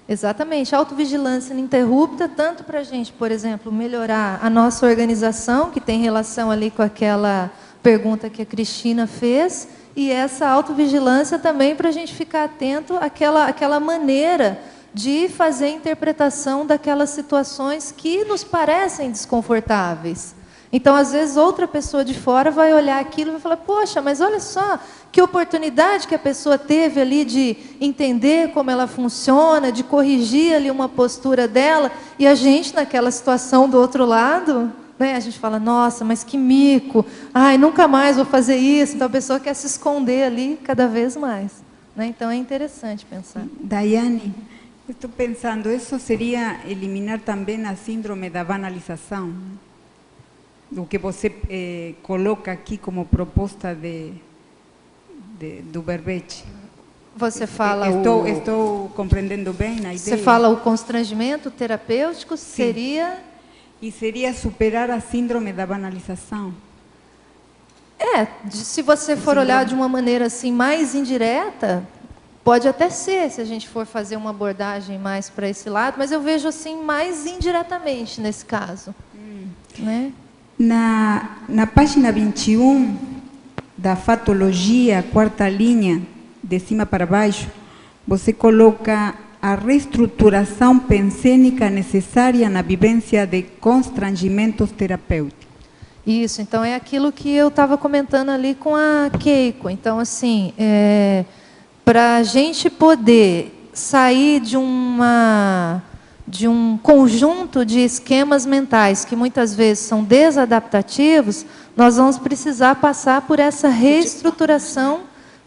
Speaker 1: Exatamente. A autovigilância ininterrupta, tanto para a gente, por exemplo, melhorar a nossa organização, que tem relação ali com aquela pergunta que a Cristina fez, e essa autovigilância também para a gente ficar atento àquela maneira de fazer a interpretação daquelas situações que nos parecem desconfortáveis. Então, às vezes, outra pessoa de fora vai olhar aquilo e vai falar, poxa, mas olha só, que oportunidade que a pessoa teve ali de entender como ela funciona, de corrigir ali uma postura dela, e a gente, naquela situação do outro lado, né, a gente fala, nossa, mas que mico, ai, nunca mais vou fazer isso. Então, a pessoa quer se esconder ali cada vez mais. Né? Então, é interessante pensar.
Speaker 3: Daiane, estou pensando, isso seria eliminar também a síndrome da banalização? O que você coloca aqui como proposta do verbete.
Speaker 1: Você fala
Speaker 3: estou compreendendo bem a ideia?
Speaker 1: Você fala o constrangimento terapêutico seria...
Speaker 3: E seria superar a síndrome da banalização.
Speaker 1: Se você for olhar de uma maneira assim mais indireta, pode até ser, se a gente for fazer uma abordagem mais para esse lado, mas eu vejo assim mais indiretamente nesse caso. Né?
Speaker 3: Na página 21 da fatologia, quarta linha, de cima para baixo, você coloca a reestruturação pensênica necessária na vivência de constrangimentos terapêuticos.
Speaker 1: Isso, então é aquilo que eu estava comentando ali com a Keiko. Então, assim, para a gente poder sair de um conjunto de esquemas mentais que muitas vezes são desadaptativos, nós vamos precisar passar por essa reestruturação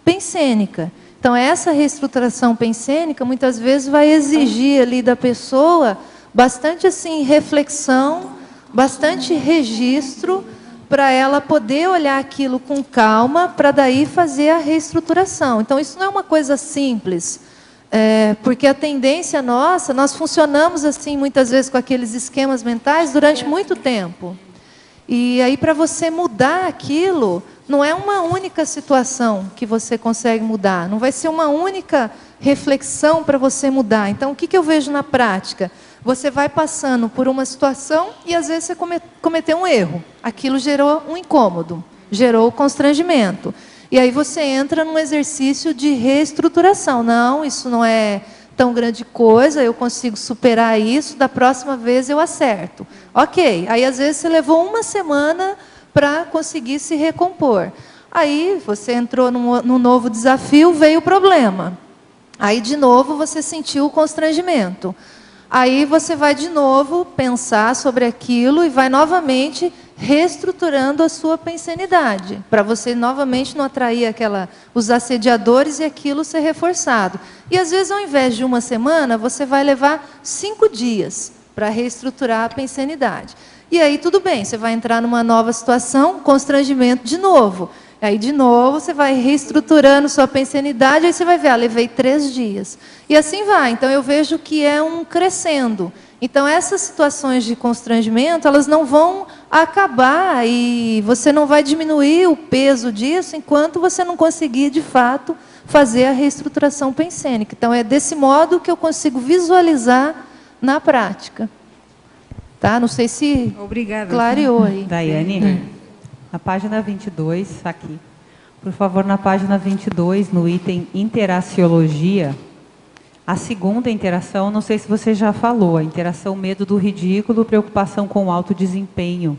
Speaker 1: pensênica. Então, essa reestruturação pensênica muitas vezes vai exigir ali da pessoa bastante assim reflexão, bastante registro, para ela poder olhar aquilo com calma, para daí fazer a reestruturação. Então, isso não é uma coisa simples. Porque a tendência nossa, nós funcionamos assim muitas vezes com aqueles esquemas mentais durante muito tempo. E aí para você mudar aquilo, não é uma única situação que você consegue mudar, não vai ser uma única reflexão para você mudar. Então, o que eu vejo na prática? Você vai passando por uma situação e às vezes você cometeu um erro. Aquilo gerou um incômodo, gerou constrangimento. E aí você entra num exercício de reestruturação. Não, isso não é tão grande coisa, eu consigo superar isso, da próxima vez eu acerto. Ok, aí às vezes você levou uma semana para conseguir se recompor. Aí você entrou num novo desafio, veio o problema. Aí de novo você sentiu o constrangimento. Aí você vai de novo pensar sobre aquilo e vai novamente reestruturando a sua pensenidade, para você novamente não atrair os assediadores e aquilo ser reforçado. E às vezes, ao invés de uma semana, você vai levar 5 dias para reestruturar a pensenidade. E aí tudo bem, você vai entrar numa nova situação, constrangimento de novo. Aí de novo você vai reestruturando sua pensenidade, aí você vai ver, levei 3 dias. E assim vai. Então eu vejo que é um crescendo. Então, essas situações de constrangimento, elas não vão acabar e você não vai diminuir o peso disso enquanto você não conseguir, de fato, fazer a reestruturação pensênica. Então, é desse modo que eu consigo visualizar na prática. Tá? Não sei se clareou aí.
Speaker 8: Daiane, na página 22, aqui. Por favor, na página 22, no item interaciologia, a segunda interação, não sei se você já falou, a interação medo do ridículo, preocupação com o alto desempenho.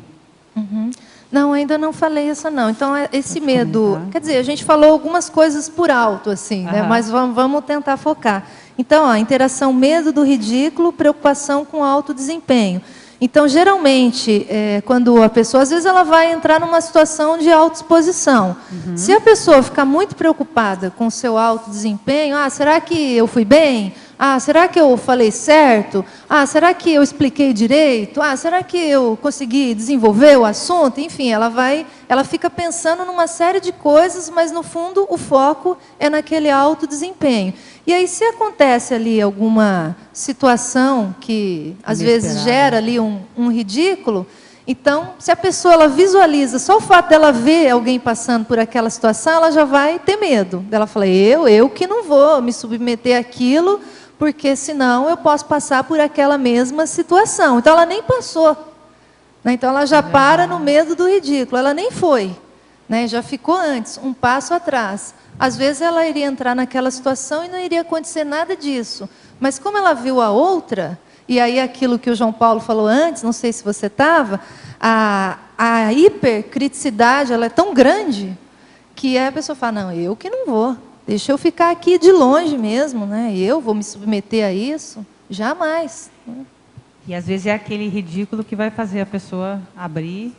Speaker 1: Uhum. Não, ainda não falei essa não. Então, esse medo... Quer dizer, a gente falou algumas coisas por alto, assim, né? Mas vamos tentar focar. Então, a interação medo do ridículo, preocupação com o alto desempenho. Então, geralmente, quando a pessoa, às vezes ela vai entrar numa situação de autoexposição. Se a pessoa ficar muito preocupada com o seu alto desempenho, será que eu fui bem? Será que eu falei certo? Será que eu expliquei direito? Será que eu consegui desenvolver o assunto? Enfim, ela fica pensando numa série de coisas, mas no fundo o foco é naquele alto desempenho. E aí, se acontece ali alguma situação que, às vezes, gera ali um ridículo, então, se a pessoa ela visualiza, só o fato dela ver alguém passando por aquela situação, ela já vai ter medo. Ela fala, eu que não vou me submeter àquilo, porque senão eu posso passar por aquela mesma situação. Então, ela nem passou. Né? Então, ela já para no medo do ridículo. Ela nem foi. Né? Já ficou antes, um passo atrás. Às vezes, ela iria entrar naquela situação e não iria acontecer nada disso. Mas como ela viu a outra... E aí aquilo que o João Paulo falou antes, não sei se você estava, a hipercriticidade ela é tão grande que a pessoa fala, não, eu que não vou, deixa eu ficar aqui de longe mesmo, né? Eu vou me submeter a isso? Jamais.
Speaker 8: E às vezes é aquele ridículo que vai fazer a pessoa abrir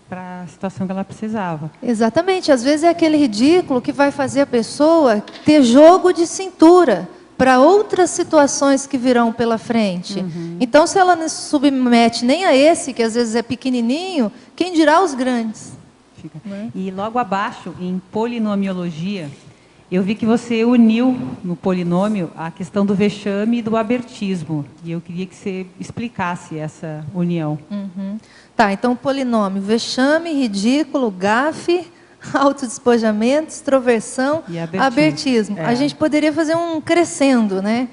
Speaker 8: para a situação que ela precisava.
Speaker 1: Exatamente, às vezes é aquele ridículo que vai fazer a pessoa ter jogo de cintura para outras situações que virão pela frente. Então, se ela não se submete nem a esse, que às vezes é pequenininho, quem dirá os grandes?
Speaker 8: Né? E logo abaixo, em polinomiologia, eu vi que você uniu no polinômio a questão do vexame e do abertismo. E eu queria que você explicasse essa união.
Speaker 1: Tá, então polinômio, vexame, ridículo, gafe, autodespojamento, extroversão, e abertismo. A gente poderia fazer um crescendo, né?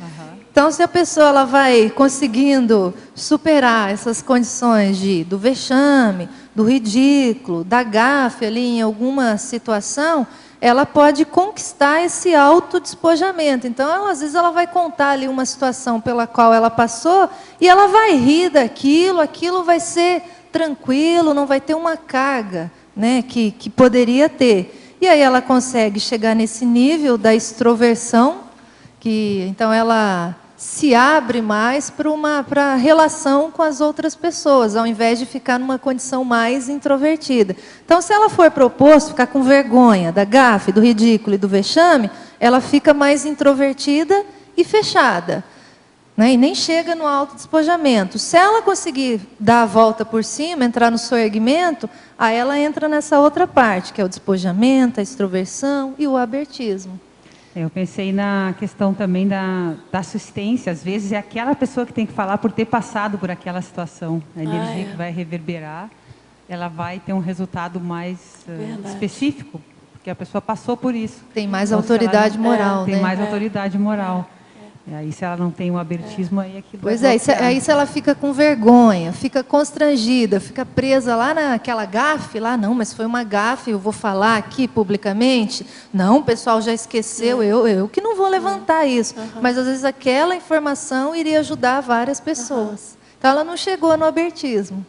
Speaker 1: Então, se a pessoa ela vai conseguindo superar essas condições do vexame, do ridículo, da gafe ali em alguma situação, ela pode conquistar esse autodespojamento. Então, às vezes, ela vai contar ali uma situação pela qual ela passou e ela vai rir daquilo, aquilo vai ser tranquilo, não vai ter uma carga, né, que poderia ter. E aí ela consegue chegar nesse nível da extroversão, que então ela se abre mais para a relação com as outras pessoas, ao invés de ficar numa condição mais introvertida. Então, se ela for proposto ficar com vergonha da gafe, do ridículo e do vexame, ela fica mais introvertida e fechada. Né? E nem chega no autodespojamento. Se ela conseguir dar a volta por cima, entrar no soerguimento, aí ela entra nessa outra parte, que é o despojamento, a extroversão e o abertismo.
Speaker 8: Eu pensei na questão também da assistência. Às vezes é aquela pessoa que tem que falar por ter passado por aquela situação. A energia que vai reverberar, ela vai ter um resultado mais específico, porque a pessoa passou por isso.
Speaker 1: Tem mais autoridade moral, né?
Speaker 8: Tem mais autoridade moral. E aí, se ela não tem o abertismo, aí aquilo...
Speaker 1: Pois é, aí se ela fica com vergonha, fica constrangida, fica presa lá naquela gafe, lá, não, mas foi uma gafe, eu vou falar aqui publicamente. Não, o pessoal já esqueceu, eu que não vou levantar isso. Mas, às vezes, aquela informação iria ajudar várias pessoas. Então, ela não chegou no abertismo.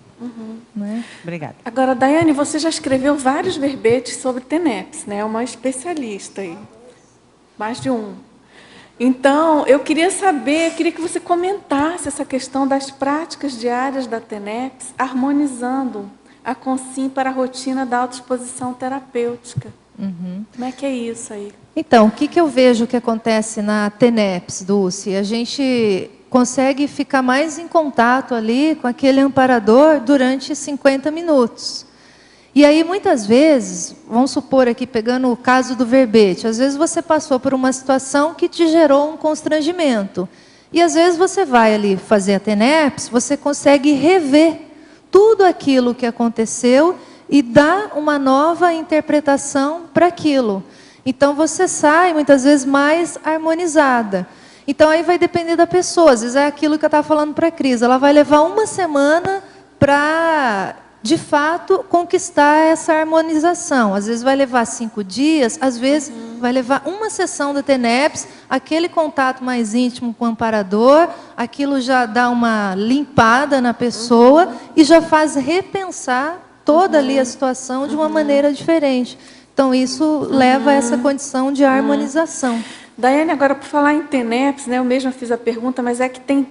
Speaker 1: Né?
Speaker 8: Obrigada.
Speaker 2: Agora, Daiane, você já escreveu vários verbetes sobre TENEPS, né? É uma especialista aí. Mais de um. Então, eu queria que você comentasse essa questão das práticas diárias da TENEPS, harmonizando a Consim para a rotina da autoexposição terapêutica. Como é que é isso aí?
Speaker 1: Então, o que eu vejo que acontece na TENEPS, Dulce? A gente consegue ficar mais em contato ali com aquele amparador durante 50 minutos. E aí, muitas vezes, vamos supor aqui, pegando o caso do verbete, às vezes você passou por uma situação que te gerou um constrangimento. E às vezes você vai ali fazer a TENEPS, você consegue rever tudo aquilo que aconteceu e dar uma nova interpretação para aquilo. Então, você sai, muitas vezes, mais harmonizada. Então, aí vai depender da pessoa. Às vezes é aquilo que eu estava falando para a Cris. Ela vai levar uma semana para... de fato, conquistar essa harmonização. Às vezes vai levar 5 dias, às vezes vai levar uma sessão da TENEPS, aquele contato mais íntimo com o amparador, aquilo já dá uma limpada na pessoa e já faz repensar toda ali a situação de uma maneira diferente. Então, isso leva a essa condição de harmonização.
Speaker 2: Daiane, agora, por falar em TENEPS, né, eu mesma fiz a pergunta, mas é que tem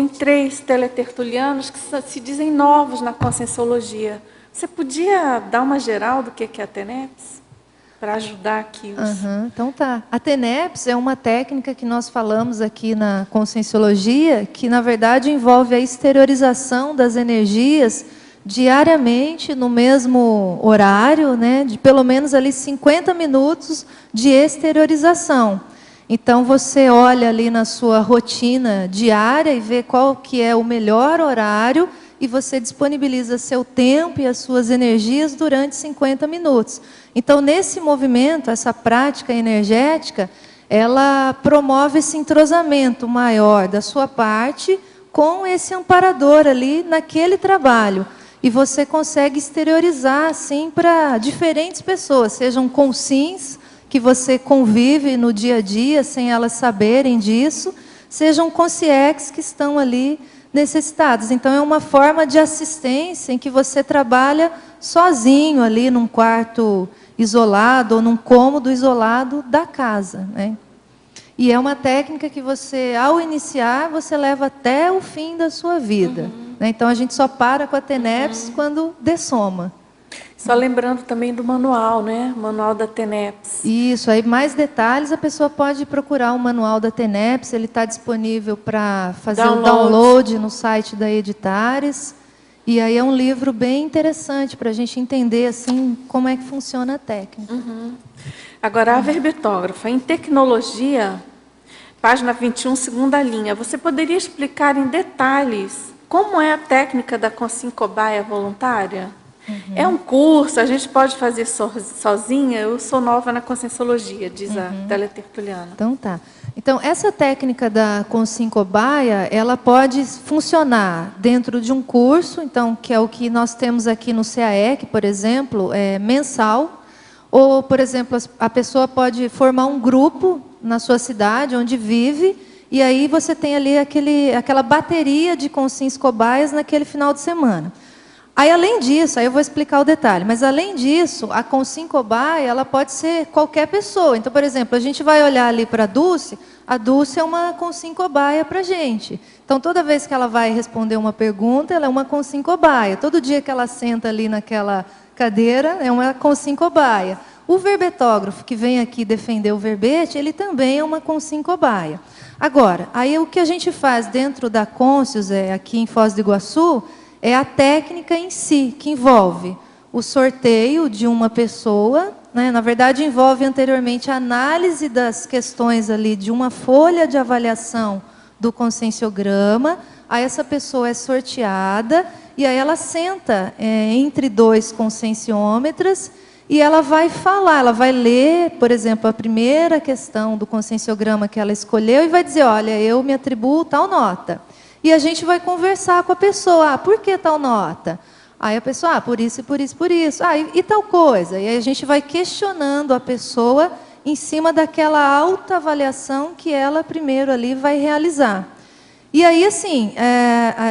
Speaker 2: 3 teletertulianos que se dizem novos na Conscienciologia. Você podia dar uma geral do que é a TENEPS? Para ajudar aqui os...
Speaker 1: Então tá. A TENEPS é uma técnica que nós falamos aqui na Conscienciologia, que na verdade envolve a exteriorização das energias diariamente, no mesmo horário, né, de pelo menos ali 50 minutos de exteriorização. Então, você olha ali na sua rotina diária e vê qual que é o melhor horário e você disponibiliza seu tempo e as suas energias durante 50 minutos. Então, nesse movimento, essa prática energética, ela promove esse entrosamento maior da sua parte com esse amparador ali naquele trabalho. E você consegue exteriorizar, assim, para diferentes pessoas, sejam conscientes, que você convive no dia a dia, sem elas saberem disso, sejam conscientes que estão ali necessitados. Então, é uma forma de assistência em que você trabalha sozinho ali num quarto isolado ou num cômodo isolado da casa, né? E é uma técnica que você, ao iniciar, você leva até o fim da sua vida. Né? Então, a gente só para com a TENEPS quando dessoma.
Speaker 2: Só lembrando também do manual, né? Manual da TENEPS.
Speaker 1: Isso, aí mais detalhes, a pessoa pode procurar o manual da TENEPS, ele está disponível para fazer o download no site da Editares. E aí é um livro bem interessante para a gente entender assim, como é que funciona a técnica.
Speaker 2: Agora, a verbetógrafa, em tecnologia, página 21, segunda linha, você poderia explicar em detalhes como é a técnica da Consciência voluntária? É um curso, a gente pode fazer sozinha? Eu sou nova na Conscienciologia, diz a Teletertuliana.
Speaker 1: Então, tá. Então, essa técnica da Consciência, ela pode funcionar dentro de um curso, então, que é o que nós temos aqui no CAEC, por exemplo, mensal. Ou, por exemplo, a pessoa pode formar um grupo na sua cidade, onde vive, e aí você tem ali aquela bateria de consciências cobaias naquele final de semana. Aí, além disso, aí eu vou explicar o detalhe, mas além disso, a consciência cobaia, ela pode ser qualquer pessoa. Então, por exemplo, a gente vai olhar ali para a Dulce é uma consciência cobaia para a gente. Então, toda vez que ela vai responder uma pergunta, ela é uma consciência cobaia. Todo dia que ela senta ali naquela cadeira, é uma consciência cobaia. O verbetógrafo que vem aqui defender o verbete, ele também é uma consciência cobaia. Agora, aí o que a gente faz dentro da Conscius, aqui em Foz do Iguaçu, é a técnica em si, que envolve o sorteio de uma pessoa, né? Na verdade, envolve anteriormente a análise das questões ali de uma folha de avaliação do conscienciograma, aí essa pessoa é sorteada, e aí ela senta entre dois conscienciômetras, e ela vai falar, ela vai ler, por exemplo, a primeira questão do conscienciograma que ela escolheu, e vai dizer, olha, eu me atribuo tal nota. E a gente vai conversar com a pessoa, por que tal nota? Aí a pessoa, por isso, por isso, por isso. E tal coisa? E aí a gente vai questionando a pessoa em cima daquela autoavaliação que ela primeiro ali vai realizar. E aí, assim,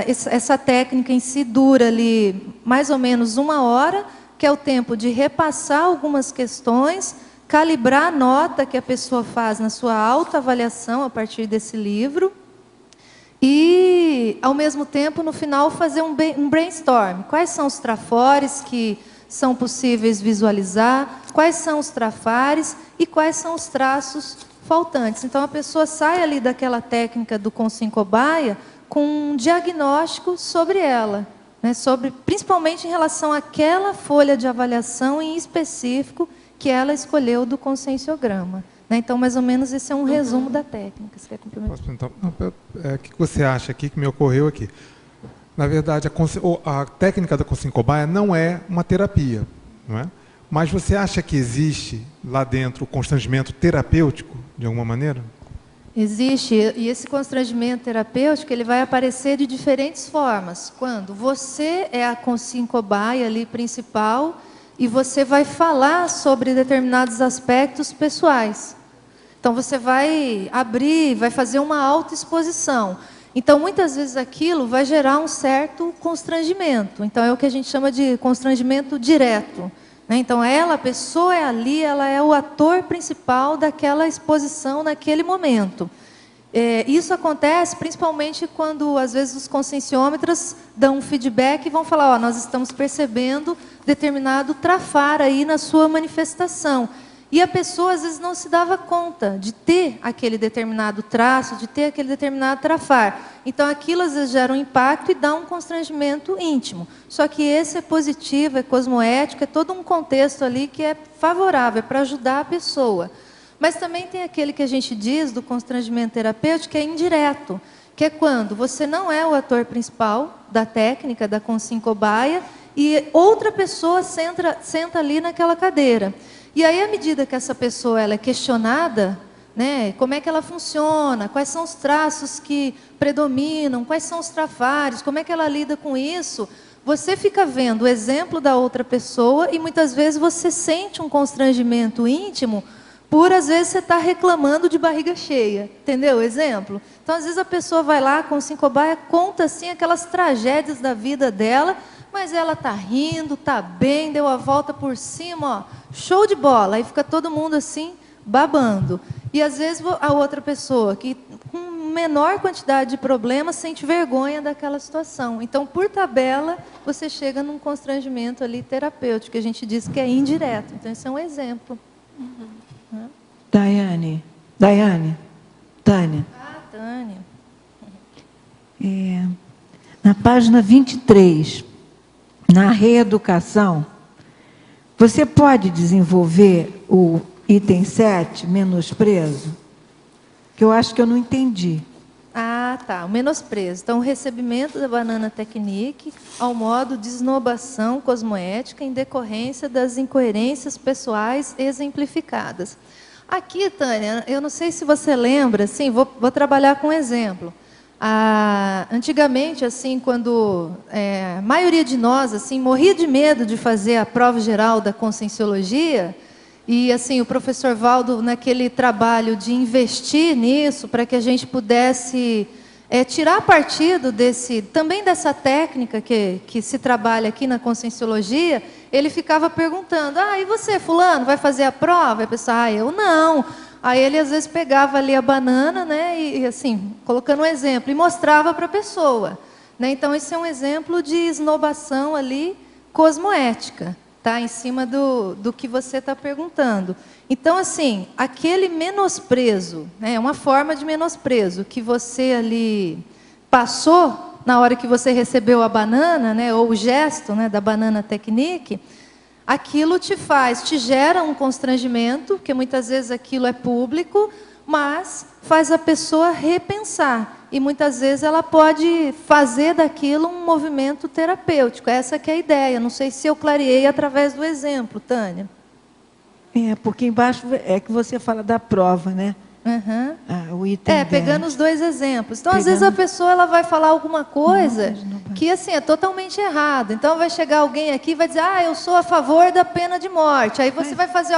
Speaker 1: essa técnica em si dura ali mais ou menos 1 hora, que é o tempo de repassar algumas questões, calibrar a nota que a pessoa faz na sua autoavaliação a partir desse livro, e, ao mesmo tempo, no final, fazer um brainstorm. Quais são os trafores que são possíveis visualizar, quais são os trafares e quais são os traços faltantes. Então, a pessoa sai ali daquela técnica do consciência cobaia com um diagnóstico sobre ela, né, principalmente em relação àquela folha de avaliação em específico que ela escolheu do conscienciograma. Então, mais ou menos, esse é um resumo da técnica. Você quer complementar?
Speaker 4: Posso perguntar? O que você acha aqui, que me ocorreu aqui? Na verdade, a técnica da consciência cobaia não é uma terapia, não é? Mas você acha que existe lá dentro o constrangimento terapêutico, de alguma maneira?
Speaker 1: Existe, e esse constrangimento terapêutico ele vai aparecer de diferentes formas. Quando você é a consciência cobaia ali principal e você vai falar sobre determinados aspectos pessoais. Então, você vai abrir, vai fazer uma autoexposição. Então, muitas vezes aquilo vai gerar um certo constrangimento. Então, é o que a gente chama de constrangimento direto. Então, a pessoa é ali, ela é o ator principal daquela exposição naquele momento. Isso acontece principalmente quando, às vezes, os conscienciômetras dão um feedback e vão falar, nós estamos percebendo determinado trafar aí na sua manifestação. E a pessoa, às vezes, não se dava conta de ter aquele determinado traço, de ter aquele determinado trafar. Então, aquilo, às vezes, gera um impacto e dá um constrangimento íntimo. Só que esse é positivo, é cosmoético, é todo um contexto ali que é favorável, é para ajudar a pessoa. Mas também tem aquele que a gente diz do constrangimento terapêutico, que é indireto, que é quando você não é o ator principal da técnica, da consim-cobaia, e outra pessoa senta ali naquela cadeira. E aí, à medida que essa pessoa ela é questionada, né, como é que ela funciona, quais são os traços que predominam, quais são os trafares, como é que ela lida com isso, você fica vendo o exemplo da outra pessoa e muitas vezes você sente um constrangimento íntimo por, às vezes, você está reclamando de barriga cheia. Entendeu o exemplo? Então, às vezes, a pessoa vai lá com o cobaia, conta assim aquelas tragédias da vida dela, mas ela está rindo, está bem, deu a volta por cima, ó, show de bola. Aí fica todo mundo assim, babando. E, às vezes, a outra pessoa, que com menor quantidade de problemas, sente vergonha daquela situação. Então, por tabela, você chega num constrangimento ali terapêutico, que a gente diz que é indireto. Então, esse é um exemplo.
Speaker 9: Tânia.
Speaker 1: Tânia.
Speaker 9: Na página 23, na reeducação, você pode desenvolver o item 7, menosprezo? Que eu acho que eu não entendi.
Speaker 1: Ah, tá. O menosprezo. Então, o recebimento da banana technique ao modo de esnobação cosmoética em decorrência das incoerências pessoais exemplificadas. Aqui, Tânia, eu não sei se você lembra, assim, vou trabalhar com um exemplo. Antigamente, assim, quando a maioria de nós assim, morria de medo de fazer a prova geral da conscienciologia, e assim, o professor Valdo, naquele trabalho de investir nisso, para que a gente pudesse tirar partido também dessa técnica que se trabalha aqui na conscienciologia, ele ficava perguntando, e você, fulano, vai fazer a prova? E a pessoa, eu não. Aí ele, às vezes, pegava ali a banana, né, e assim, colocando um exemplo, e mostrava para a pessoa. Né? Então, esse é um exemplo de esnobação ali cosmoética. Tá, em cima do que você está perguntando. Então, assim, aquele menosprezo, né, é uma forma de menosprezo que você ali passou na hora que você recebeu a banana, né, ou o gesto, né, da banana technique, aquilo te gera um constrangimento, porque muitas vezes aquilo é público, mas faz a pessoa repensar. E muitas vezes ela pode fazer daquilo um movimento terapêutico. Essa que é a ideia. Não sei se eu clareei através do exemplo, Tânia.
Speaker 9: Porque embaixo é que você fala da prova, né?
Speaker 1: Uhum.
Speaker 9: O item
Speaker 1: pegando os dois exemplos. Então, às vezes, a pessoa ela vai falar alguma coisa que assim, é totalmente errado. Então, vai chegar alguém aqui e vai dizer, eu sou a favor da pena de morte. Aí você vai fazer,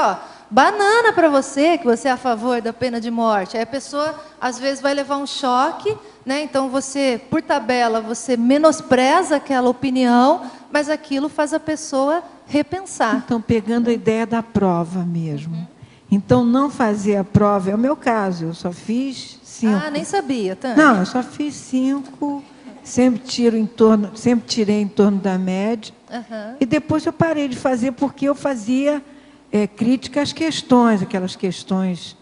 Speaker 1: banana para você, que você é a favor da pena de morte. Aí a pessoa, às vezes, vai levar um choque, né? Então, você, por tabela, você menospreza aquela opinião, mas aquilo faz a pessoa repensar.
Speaker 9: Então, pegando a ideia da prova mesmo. Então, não fazer a prova, é o meu caso, eu só fiz 5.
Speaker 1: Nem sabia, Tânia.
Speaker 9: Não, eu só fiz 5, sempre tirei em torno da média. E depois eu parei de fazer, porque eu fazia crítica às questões, aquelas questões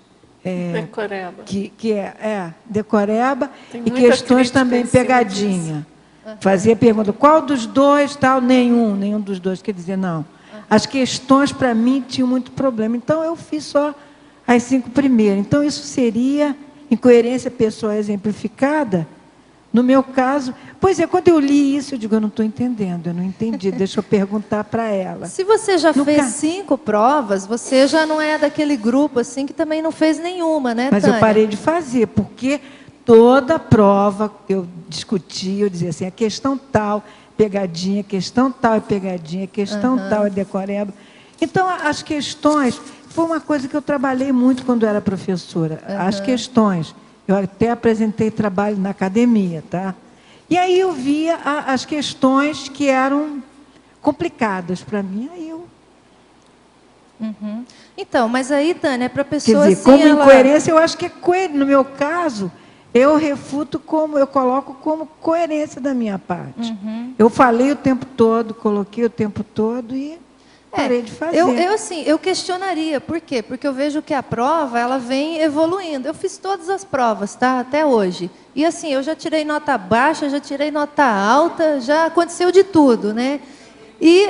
Speaker 2: decoreba.
Speaker 9: Decoreba, e questões também pegadinha. Fazia pergunta, qual dos dois, tal, nenhum dos dois, quer dizer, não. As questões, para mim, tinham muito problema. Então, eu fiz só as 5 primeiras. Então, isso seria incoerência pessoal exemplificada. No meu caso, pois é, quando eu li isso, eu digo, eu não estou entendendo, eu não entendi, deixa eu perguntar para ela.
Speaker 1: Se você já fez 5 provas, você já não é daquele grupo assim que também não fez nenhuma, né,
Speaker 9: Mas
Speaker 1: Tânia?
Speaker 9: eu parei de fazer, porque toda prova eu discutia, eu dizia assim, a questão tal, pegadinha, questão tal é pegadinha, questão tal é decoreba. Então, as questões, foi uma coisa que eu trabalhei muito quando era professora, as questões. Eu até apresentei trabalho na academia, tá? E aí eu via as questões que eram complicadas para mim, aí eu...
Speaker 1: Então, mas aí, Tânia, é para a pessoa...
Speaker 9: Quer dizer,
Speaker 1: assim,
Speaker 9: como incoerência, eu acho que é coerente. No meu caso, eu refuto eu coloco como coerência da minha parte. Eu falei o tempo todo, coloquei o tempo todo e parei de fazer.
Speaker 1: Eu questionaria. Por quê? Porque eu vejo que a prova, ela vem evoluindo. Eu fiz todas as provas, tá? Até hoje. E assim, eu já tirei nota baixa, já tirei nota alta, já aconteceu de tudo, né? E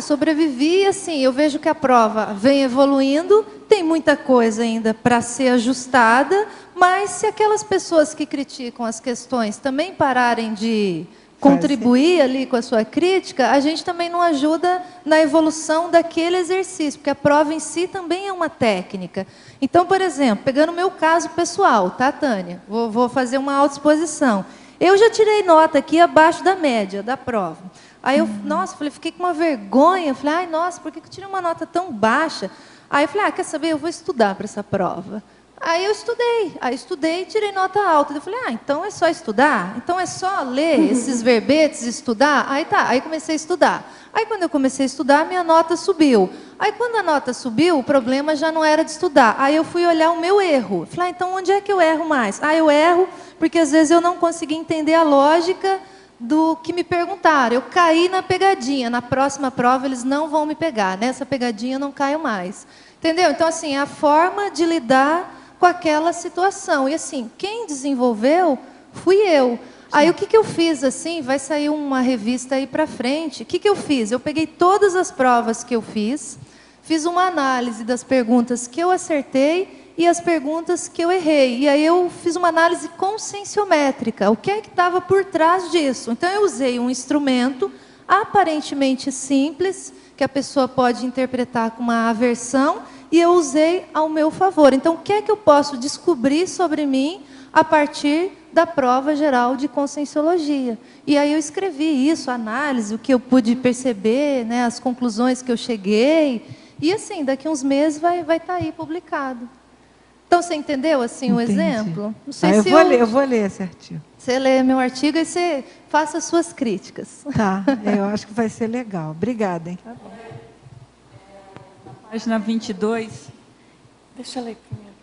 Speaker 1: sobrevivi, assim, eu vejo que a prova vem evoluindo tem muita coisa ainda para ser ajustada, mas se aquelas pessoas que criticam as questões também pararem de contribuir ali com a sua crítica, a gente também não ajuda na evolução daquele exercício, porque a prova em si também é uma técnica. Então, por exemplo, pegando o meu caso pessoal, tá, Tânia? Vou fazer uma autoexposição. Eu já tirei nota aqui abaixo da média da prova. Aí eu, nossa, fiquei com uma vergonha. Falei, ai, nossa, por que eu tirei uma nota tão baixa? Aí eu falei, quer saber, eu vou estudar para essa prova. Aí eu estudei e tirei nota alta. Eu falei, então é só estudar? Então é só ler esses verbetes e estudar? Aí comecei a estudar. Aí quando eu comecei a estudar, minha nota subiu. Aí quando a nota subiu, o problema já não era de estudar. Aí eu fui olhar o meu erro. Falei, então onde é que eu erro mais? Eu erro porque às vezes eu não consegui entender a lógica do que me perguntaram. Eu caí na pegadinha. Na próxima prova eles não vão me pegar. Nessa pegadinha eu não caio mais. Entendeu? Então, assim, é a forma de lidar com aquela situação. E assim, quem desenvolveu fui eu. Aí o que eu fiz assim, vai sair uma revista aí para frente. O que eu fiz? Eu peguei todas as provas que eu fiz uma análise das perguntas que eu acertei e as perguntas que eu errei. E aí eu fiz uma análise conscienciométrica. O que é que estava por trás disso? Então eu usei um instrumento aparentemente simples, que a pessoa pode interpretar com uma aversão, e eu usei ao meu favor. Então, o que é que eu posso descobrir sobre mim a partir da prova geral de conscienciologia? E aí eu escrevi isso, a análise, o que eu pude perceber, né, as conclusões que eu cheguei. E assim, daqui a uns meses vai estar aí publicado. Então, você entendeu assim o exemplo? Não sei se
Speaker 9: eu vou ler esse artigo.
Speaker 1: Você lê meu artigo e você faça as suas críticas.
Speaker 9: Tá, eu acho que vai ser legal. Obrigada, hein? Tá bom.
Speaker 3: Página 22.
Speaker 2: Deixa eu ler primeiro.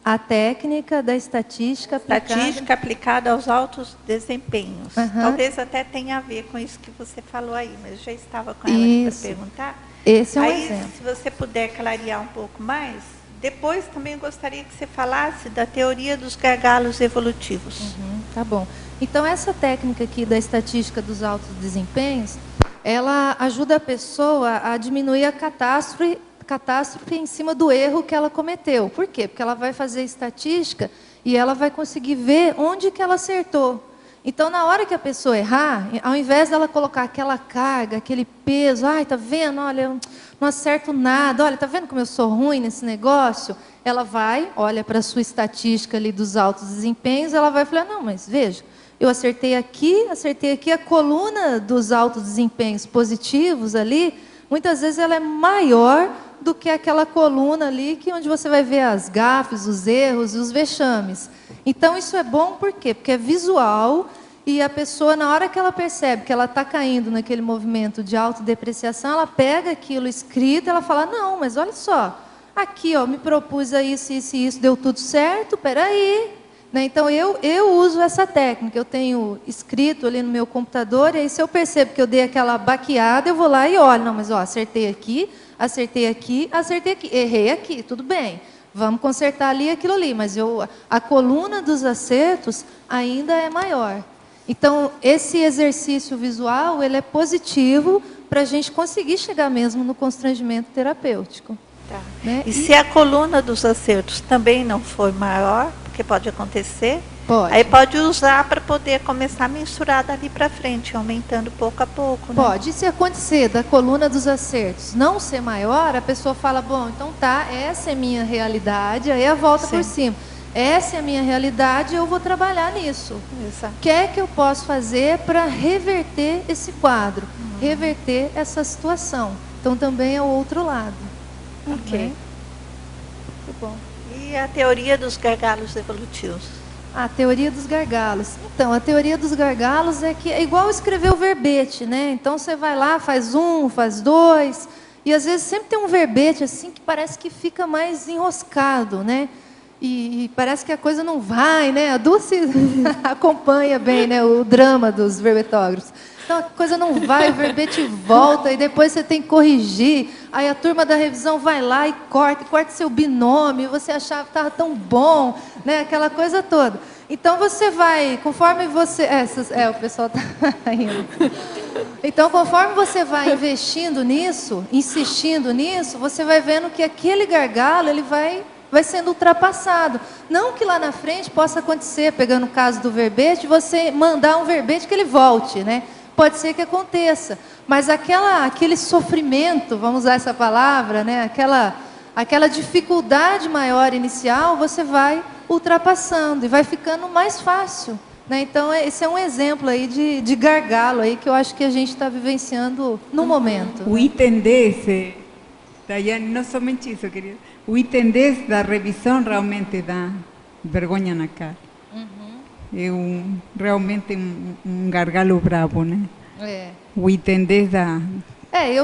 Speaker 1: A técnica da estatística
Speaker 10: aplicada aos altos desempenhos. Talvez até tenha a ver com isso que você falou aí, mas eu já estava com ela para perguntar.
Speaker 1: Esse é um
Speaker 10: aí,
Speaker 1: exemplo.
Speaker 10: Se você puder clarear um pouco mais, depois também gostaria que você falasse da teoria dos gargalos evolutivos.
Speaker 1: Tá bom. Então, essa técnica aqui da estatística dos altos desempenhos, ela ajuda a pessoa a diminuir a catástrofe em cima do erro que ela cometeu. Por quê? Porque ela vai fazer estatística e ela vai conseguir ver onde que ela acertou. Então, na hora que a pessoa errar, ao invés dela colocar aquela carga, aquele peso, tá vendo? Olha, eu não acerto nada. Olha, tá vendo como eu sou ruim nesse negócio? Ela vai, olha para a sua estatística ali dos altos desempenhos, ela vai falar, não, mas veja, eu acertei aqui, a coluna dos altos desempenhos positivos ali, muitas vezes ela é maior do que aquela coluna ali, onde você vai ver as gafes, os erros e os vexames. Então, isso é bom por quê? Porque é visual e a pessoa, na hora que ela percebe que ela está caindo naquele movimento de autodepreciação, ela pega aquilo escrito e ela fala, não, mas olha só, aqui me propus a isso, isso e isso, deu tudo certo, peraí. Né? Então, eu uso essa técnica, eu tenho escrito ali no meu computador, e aí se eu percebo que eu dei aquela baqueada, eu vou lá e olho, não, mas acertei aqui, errei aqui, tudo bem. Vamos consertar ali aquilo ali, mas a coluna dos acertos ainda é maior. Então, esse exercício visual, ele é positivo para a gente conseguir chegar mesmo no constrangimento terapêutico.
Speaker 10: Tá.
Speaker 1: Né?
Speaker 10: E se a coluna dos acertos também não for maior, porque pode acontecer,
Speaker 1: pode.
Speaker 10: Aí pode usar para poder começar a mensurar dali para frente, aumentando pouco a pouco. Né?
Speaker 1: Pode. E se acontecer da coluna dos acertos não ser maior, a pessoa fala, bom, então tá, essa é minha realidade, aí a volta por cima. Essa é a minha realidade, eu vou trabalhar nisso.
Speaker 10: Exato.
Speaker 1: O que é que eu posso fazer para reverter esse quadro, reverter essa situação? Então também é o outro lado.
Speaker 10: Ok.
Speaker 1: Muito bom.
Speaker 10: E a teoria dos gargalos evolutivos?
Speaker 1: A teoria dos gargalos. Então, a teoria dos gargalos é que é igual escrever o verbete, né? Então, você vai lá, faz um, faz dois, e às vezes sempre tem um verbete assim que parece que fica mais enroscado, né? E parece que a coisa não vai, né? A Dulce acompanha bem, né, o drama dos verbetógrafos. Então a coisa não vai, o verbete volta, e depois você tem que corrigir. Aí a turma da revisão vai lá e corta seu binômio, você achava que estava tão bom, né? Aquela coisa toda. Então você vai, conforme você... o pessoal está indo. Então, conforme você vai investindo nisso, insistindo nisso, você vai vendo que aquele gargalo ele vai sendo ultrapassado. Não que lá na frente possa acontecer, pegando o caso do verbete, você mandar um verbete que ele volte, né? Pode ser que aconteça. Mas aquele sofrimento, vamos usar essa palavra, né? Aquela dificuldade maior inicial, você vai ultrapassando e vai ficando mais fácil. Né? Então, esse é um exemplo aí de gargalo aí que eu acho que a gente está vivenciando no momento.
Speaker 3: O item 10, Daiane, não somente isso, querida. O item 10 da revisão realmente dá vergonha na cara. É realmente um gargalo bravo, né? O item 10 da...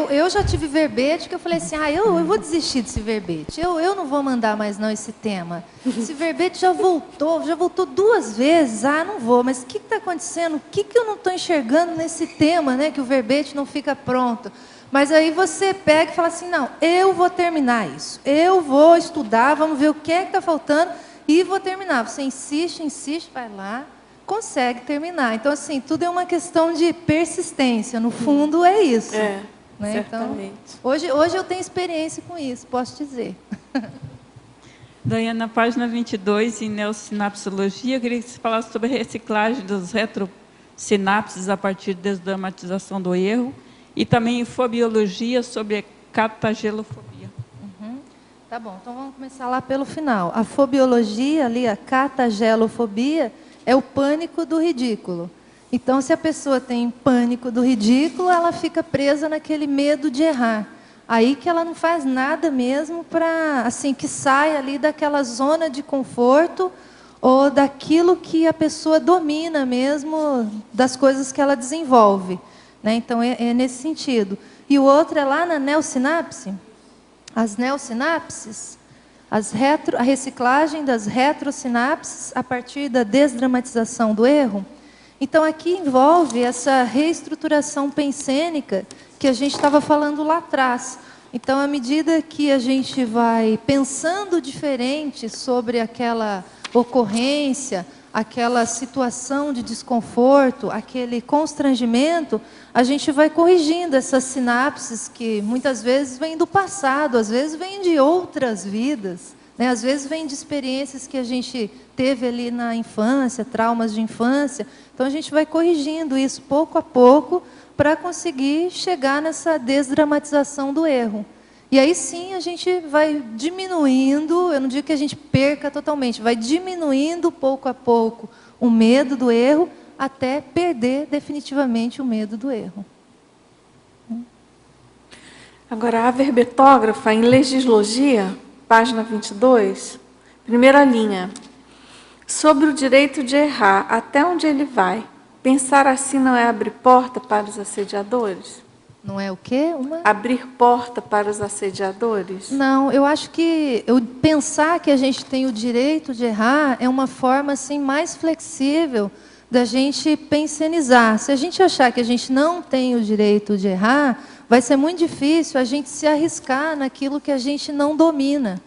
Speaker 1: eu já tive verbete que eu falei assim, eu vou desistir desse verbete, eu não vou mandar mais não esse tema. Esse verbete já voltou 2 vezes, não vou, mas o que está acontecendo? O que eu não estou enxergando nesse tema, né, que o verbete não fica pronto? Mas aí você pega e fala assim, não, eu vou terminar isso, eu vou estudar, vamos ver o que está faltando e vou terminar. Você insiste, vai lá, consegue terminar. Então, assim, tudo é uma questão de persistência, no fundo é isso. Né?
Speaker 2: Certamente.
Speaker 1: Então, hoje eu tenho experiência com isso, posso dizer.
Speaker 11: Daiane, na página 22, em neossinapsologia, eu queria que você falasse sobre a reciclagem dos retrosinapses a partir da desdramatização do erro, e também em fobiologia sobre a catagelofobia.
Speaker 1: Tá bom, então vamos começar lá pelo final. A fobiologia, ali, a catagelofobia, é o pânico do ridículo. Então, se a pessoa tem pânico do ridículo, ela fica presa naquele medo de errar. Aí que ela não faz nada mesmo para, assim, que saia ali daquela zona de conforto ou daquilo que a pessoa domina mesmo, das coisas que ela desenvolve. Né? Então, é nesse sentido. E o outro é lá na neossinapse. As neossinapses, a reciclagem das retrosinapses a partir da desdramatização do erro. Então, aqui envolve essa reestruturação pensênica que a gente estava falando lá atrás. Então, à medida que a gente vai pensando diferente sobre aquela ocorrência, aquela situação de desconforto, aquele constrangimento, a gente vai corrigindo essas sinapses que muitas vezes vêm do passado, às vezes vêm de outras vidas, né? Às vezes vêm de experiências que a gente teve ali na infância, traumas de infância. Então, a gente vai corrigindo isso pouco a pouco para conseguir chegar nessa desdramatização do erro. E aí sim a gente vai diminuindo, eu não digo que a gente perca totalmente, vai diminuindo pouco a pouco o medo do erro até perder definitivamente o medo do erro.
Speaker 2: Agora, a verbetógrafa em legislogia, página 22, primeira linha. Sobre o direito de errar, até onde ele vai? Pensar assim não é abrir porta para os assediadores?
Speaker 1: Não é o quê?
Speaker 2: Abrir porta para os assediadores?
Speaker 1: Não, eu acho que pensar que a gente tem o direito de errar é uma forma assim, mais flexível da gente pensionizar. Se a gente achar que a gente não tem o direito de errar, vai ser muito difícil a gente se arriscar naquilo que a gente não domina.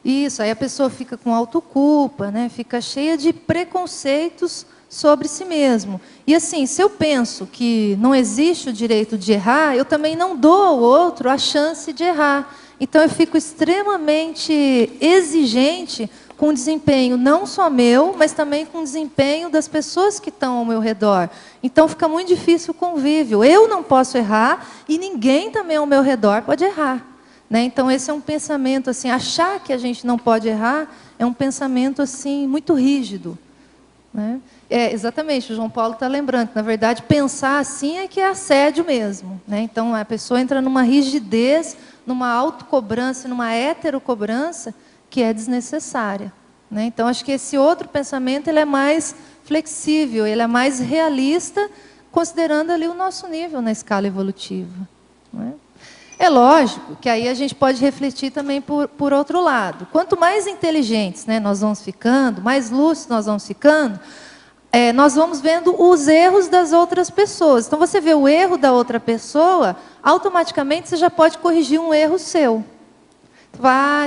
Speaker 1: Isso, aí a pessoa fica com autoculpa, né? Fica cheia de preconceitos sobre si mesmo. E assim, se eu penso que não existe o direito de errar, eu também não dou ao outro a chance de errar. Então eu fico extremamente exigente com o desempenho não só meu, mas também com o desempenho das pessoas que estão ao meu redor. Então fica muito difícil o convívio. Eu não posso errar e ninguém também ao meu redor pode errar. Né? Então esse é um pensamento, assim, achar que a gente não pode errar é um pensamento assim, muito rígido. Né? Exatamente, o João Paulo está lembrando que, na verdade, pensar assim é que é assédio mesmo. Né? Então, a pessoa entra numa rigidez, numa autocobrança, numa heterocobrança que é desnecessária. Né? Então, acho que esse outro pensamento ele é mais flexível, ele é mais realista, considerando ali o nosso nível na escala evolutiva. Né? É lógico que aí a gente pode refletir também por outro lado. Quanto mais inteligentes, né, nós vamos ficando, mais lúcidos nós vamos ficando, nós vamos vendo os erros das outras pessoas. Então, você vê o erro da outra pessoa, automaticamente você já pode corrigir um erro seu.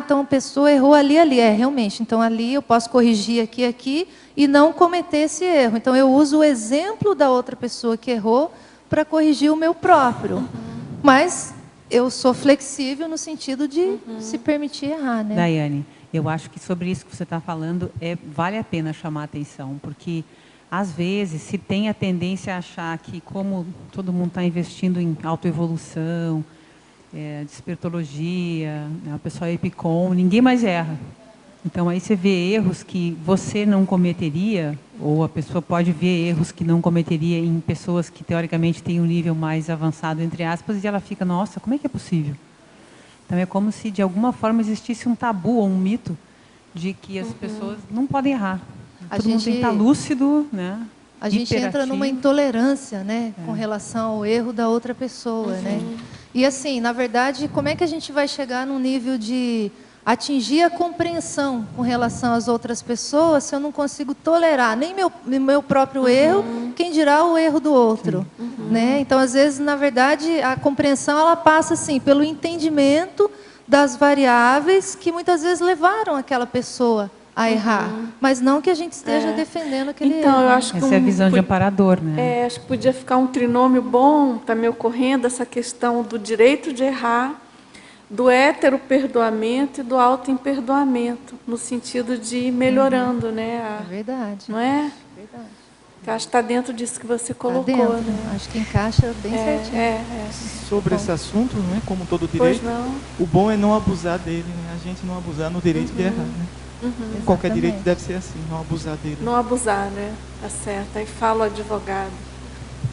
Speaker 1: Então a pessoa errou ali. Realmente. Então, ali eu posso corrigir aqui, e não cometer esse erro. Então, eu uso o exemplo da outra pessoa que errou para corrigir o meu próprio. Mas eu sou flexível no sentido de se permitir errar, né?
Speaker 8: Daiane, eu acho que sobre isso que você está falando, vale a pena chamar a atenção, porque, às vezes, se tem a tendência a achar que, como todo mundo está investindo em autoevolução, despertologia, a pessoa é epicom, ninguém mais erra. Então, aí você vê erros que você não cometeria, ou a pessoa pode ver erros que não cometeria em pessoas que, teoricamente, têm um nível mais avançado, entre aspas, e ela fica, nossa, como é que é possível? Então, é como se, de alguma forma, existisse um tabu ou um mito de que as pessoas não podem errar. Todo mundo tem que estar lúcido, né?
Speaker 1: A gente entra numa intolerância, né, com relação ao erro da outra pessoa, né? E, assim, na verdade, como é que a gente vai chegar num nível de atingir a compreensão com relação às outras pessoas se eu não consigo tolerar nem meu próprio erro, quem dirá o erro do outro, né? Então, às vezes, na verdade, a compreensão ela passa assim pelo entendimento das variáveis que muitas vezes levaram aquela pessoa a errar, mas não que a gente esteja defendendo aquele erro.
Speaker 2: Então, eu acho que
Speaker 8: essa é a visão de amparador, né?
Speaker 2: Acho que podia ficar um trinômio bom, está me ocorrendo essa questão do direito de errar, do heteroperdoamento e do autoimperdoamento, no sentido de ir melhorando, né?
Speaker 1: É verdade.
Speaker 2: Não é?
Speaker 1: Verdade.
Speaker 2: Eu acho que está dentro disso que você colocou.
Speaker 1: Dentro.
Speaker 2: Né?
Speaker 1: Acho que encaixa bem certinho.
Speaker 12: Sobre esse assunto, não é como todo direito, o bom é não abusar dele, né? A gente não abusar no direito de errar, né? Qualquer direito deve ser assim, não abusar dele.
Speaker 2: Não abusar, né? Tá certo. Aí fala o advogado.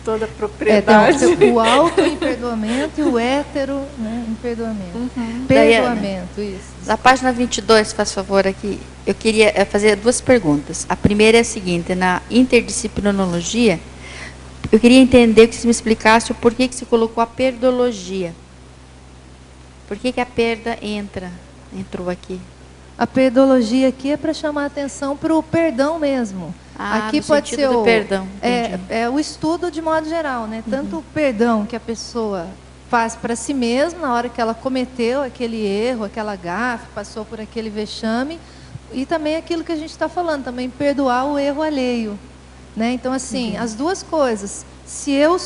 Speaker 2: Toda a propriedade.
Speaker 1: O auto-imperdoamento e o hétero-imperdoamento. Perdoamento, isso.
Speaker 13: Na página 22, faz favor, aqui, eu queria fazer duas perguntas. A primeira é a seguinte: na interdisciplinologia, eu queria entender que você me explicasse o porquê que você colocou a perdologia. Por que a perda entrou aqui?
Speaker 1: A perdologia aqui é para chamar a atenção para o perdão mesmo. Aqui pode ser o
Speaker 13: perdão.
Speaker 1: O estudo de modo geral, né? Tanto o perdão que a pessoa faz para si mesma na hora que ela cometeu aquele erro, aquela gafe, passou por aquele vexame, e também aquilo que a gente está falando, também perdoar o erro alheio, né? Então, assim, as duas coisas. Se eu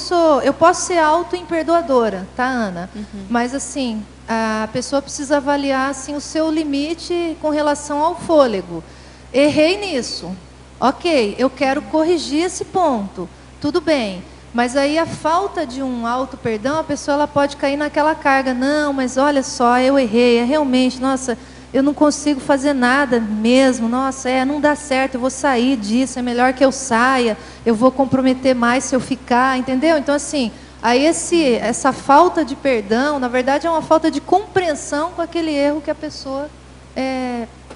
Speaker 1: posso ser auto-imperdoadora, tá, Ana? Mas, assim, a pessoa precisa avaliar assim, o seu limite com relação ao fôlego. Errei nisso. Ok, eu quero corrigir esse ponto. Tudo bem. Mas aí a falta de um auto-perdão, a pessoa ela pode cair naquela carga. Não, mas olha só, eu errei. Realmente, nossa, eu não consigo fazer nada mesmo. Nossa, não dá certo, eu vou sair disso. É melhor que eu saia. Eu vou comprometer mais se eu ficar, entendeu? Então, assim... Aí essa falta de perdão, na verdade, é uma falta de compreensão com aquele erro que a pessoa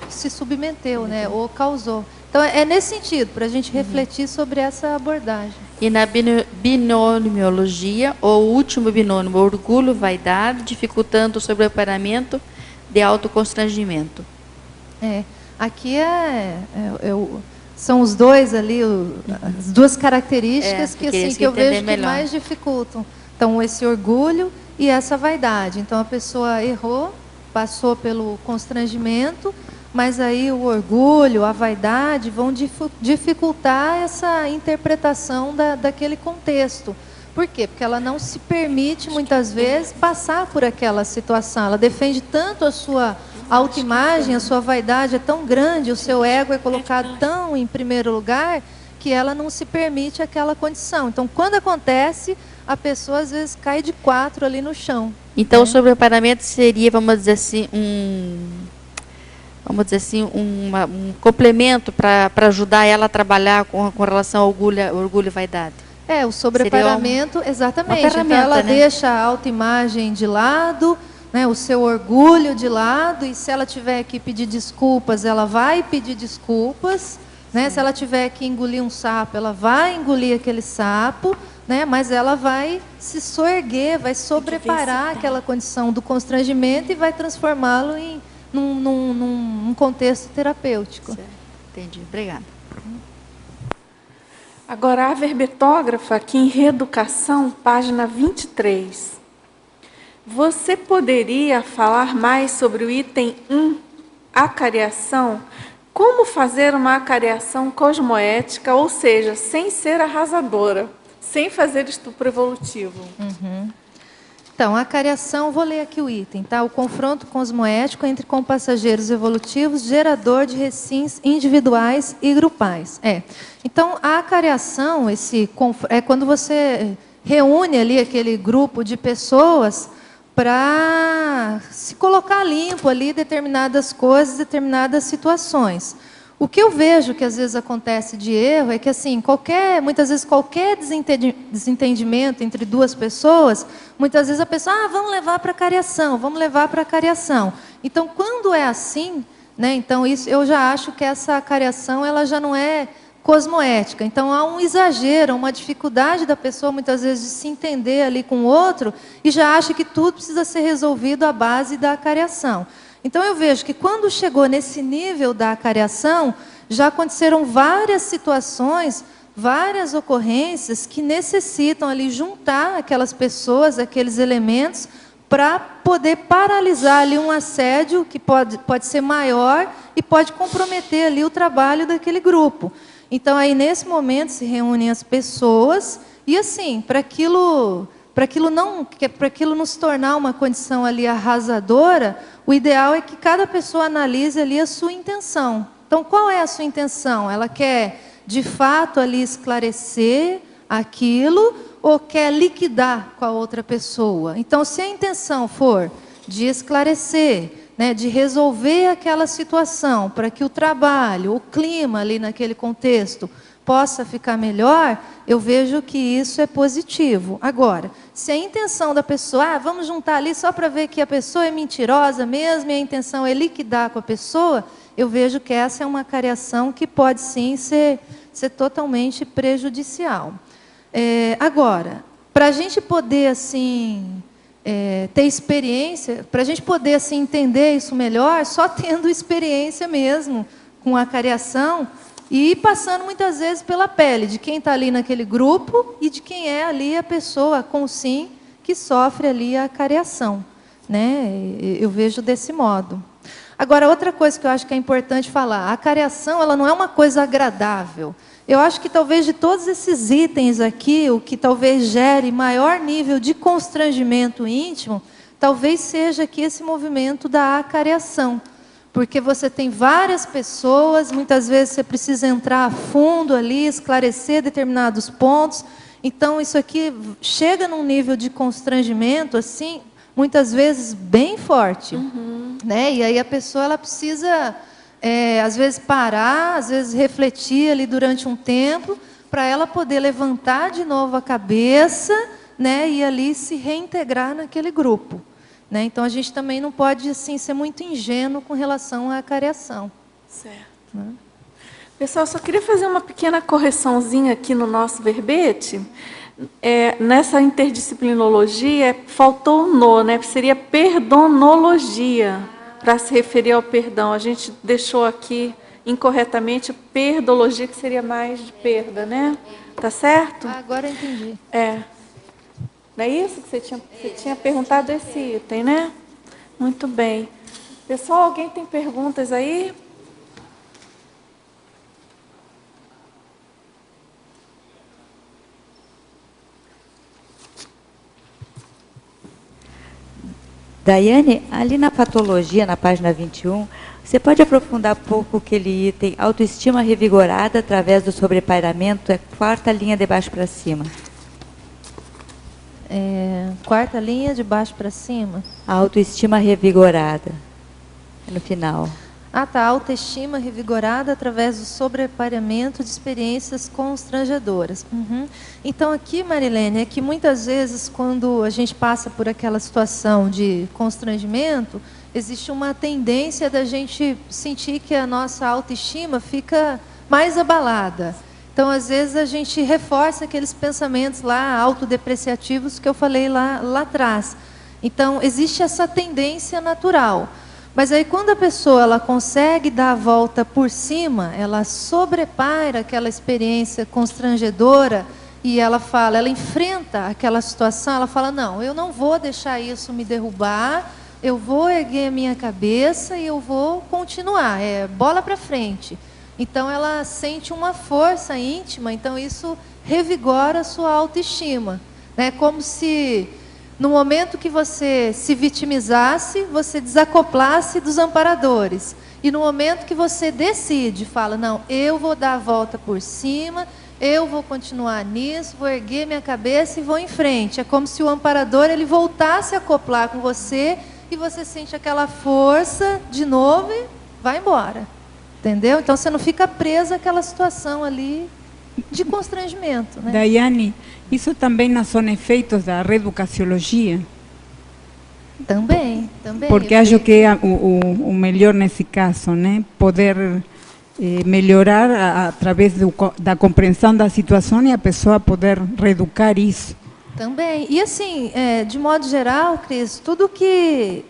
Speaker 1: se submeteu, né, ou causou. Então, é nesse sentido, para a gente refletir sobre essa abordagem.
Speaker 13: E na binomiologia, o último binômio, orgulho, vaidade, dificultando o sobreparamento de autoconstrangimento.
Speaker 1: Aqui são os dois ali, as duas características que eu vejo que mais dificultam. Então, esse orgulho e essa vaidade. Então, a pessoa errou, passou pelo constrangimento, mas aí o orgulho, a vaidade vão dificultar essa interpretação daquele contexto. Por quê? Porque ela não se permite, muitas vezes, passar por aquela situação. Ela defende tanto a sua autoimagem, a sua vaidade é tão grande, o seu ego é colocado tão em primeiro lugar, que ela não se permite aquela condição. Então, quando acontece, a pessoa às vezes cai de 4 ali no chão.
Speaker 13: Então, o sobreparamento seria, vamos dizer assim, um complemento para ajudar ela a trabalhar com relação ao orgulho e vaidade.
Speaker 1: O sobreparamento, exatamente. Então, ela deixa a autoimagem de lado, né, o seu orgulho de lado, e se ela tiver que pedir desculpas, ela vai pedir desculpas, né? Se ela tiver que engolir um sapo, ela vai engolir aquele sapo, né? Mas ela vai se soerguer, vai sobreparar aquela condição do constrangimento e vai transformá-lo num contexto terapêutico.
Speaker 13: Certo. Entendi, obrigada.
Speaker 2: Agora, a verbetógrafa, aqui em Reeducação, página 23. Você poderia falar mais sobre o item 1, acariação? Como fazer uma acariação cosmoética, ou seja, sem ser arrasadora, sem fazer estupro evolutivo?
Speaker 1: Então, a acariação, vou ler aqui o item, tá? O confronto cosmoético entre compassageiros evolutivos, gerador de recins individuais e grupais. Então, a acariação, é quando você reúne ali aquele grupo de pessoas para se colocar limpo ali determinadas coisas, determinadas situações. O que eu vejo que às vezes acontece de erro é que assim, muitas vezes qualquer desentendimento entre duas pessoas, muitas vezes a pessoa, vamos levar para a acariação, vamos levar para a acariação. Então, quando é assim, né, então isso eu já acho que essa acariação ela já não é cosmoética. Então, há um exagero, uma dificuldade da pessoa, muitas vezes, de se entender ali com o outro e já acha que tudo precisa ser resolvido à base da acariação. Então, eu vejo que quando chegou nesse nível da acariação, já aconteceram várias situações, várias ocorrências que necessitam ali juntar aquelas pessoas, aqueles elementos, para poder paralisar ali um assédio que pode ser maior e pode comprometer ali o trabalho daquele grupo. Então, aí, nesse momento, se reúnem as pessoas e, assim, para aquilo não se tornar uma condição ali arrasadora, o ideal é que cada pessoa analise ali a sua intenção. Então, qual é a sua intenção? Ela quer, de fato, ali esclarecer aquilo ou quer liquidar com a outra pessoa? Então, se a intenção for de esclarecer, né, de resolver aquela situação para que o trabalho, o clima ali naquele contexto possa ficar melhor, eu vejo que isso é positivo. Agora, se a intenção da pessoa, vamos juntar ali só para ver que a pessoa é mentirosa mesmo e a intenção é liquidar com a pessoa, eu vejo que essa é uma acariação que pode sim ser totalmente prejudicial. Agora, para a gente poder assim ter experiência, para a gente poder assim entender isso melhor, só tendo experiência mesmo com a acariação e passando muitas vezes pela pele de quem está ali naquele grupo e de quem é ali a pessoa com sim que sofre ali a acariação, né? Eu vejo desse modo. Agora, outra coisa que eu acho que é importante falar, a acariação ela não é uma coisa agradável. Eu acho que talvez de todos esses itens aqui, o que talvez gere maior nível de constrangimento íntimo, talvez seja aqui esse movimento da acariação. Porque você tem várias pessoas, muitas vezes você precisa entrar a fundo ali, esclarecer determinados pontos. Então, isso aqui chega num nível de constrangimento, assim, muitas vezes bem forte. Né? E aí a pessoa ela precisa, às vezes, parar, às vezes refletir ali durante um tempo, para ela poder levantar de novo a cabeça, né? E ali se reintegrar naquele grupo. Né? Então, a gente também não pode assim, ser muito ingênuo com relação à acariação.
Speaker 2: Certo. Né? Pessoal, só queria fazer uma pequena correçãozinha aqui no nosso verbete. Nessa interdisciplinologia, faltou o no, né? Seria perdonologia, para se referir ao perdão. A gente deixou aqui incorretamente perdologia, que seria mais de perda, né? Tá certo?
Speaker 1: Agora eu entendi.
Speaker 2: Não é isso que você tinha perguntado esse item, né? Muito bem. Pessoal, alguém tem perguntas aí?
Speaker 14: Daiane, ali na patologia, na página 21, você pode aprofundar um pouco aquele item autoestima revigorada através do sobrepairamento, quarta linha de baixo para cima.
Speaker 1: Quarta linha de baixo para cima.
Speaker 14: A autoestima revigorada, no final.
Speaker 1: Tá. Autoestima revigorada através do sobreparamento de experiências constrangedoras. Então, aqui, Marilene, é que muitas vezes, quando a gente passa por aquela situação de constrangimento, existe uma tendência da gente sentir que a nossa autoestima fica mais abalada. Então, às vezes, a gente reforça aqueles pensamentos lá autodepreciativos que eu falei lá atrás. Então, existe essa tendência natural. Mas aí quando a pessoa ela consegue dar a volta por cima, ela sobrepaira aquela experiência constrangedora e ela fala, ela enfrenta aquela situação, ela fala, não, eu não vou deixar isso me derrubar, eu vou erguer a minha cabeça e eu vou continuar, bola para frente. Então ela sente uma força íntima, então isso revigora a sua autoestima. É como se no momento que você se vitimizasse, você desacoplasse dos amparadores. E no momento que você decide, fala, não, eu vou dar a volta por cima, eu vou continuar nisso, vou erguer minha cabeça e vou em frente. É como se o amparador ele voltasse a acoplar com você e você sente aquela força de novo e vai embora. Entendeu? Então você não fica presa àquela situação ali de constrangimento. Né?
Speaker 3: Daiane, isso também não são efeitos da reeducaciologia?
Speaker 1: Também.
Speaker 3: Porque acho que é o melhor nesse caso, né? Poder melhorar através da compreensão da situação e a pessoa poder reeducar isso.
Speaker 1: Também. E assim, de modo geral, Cris, tudo que...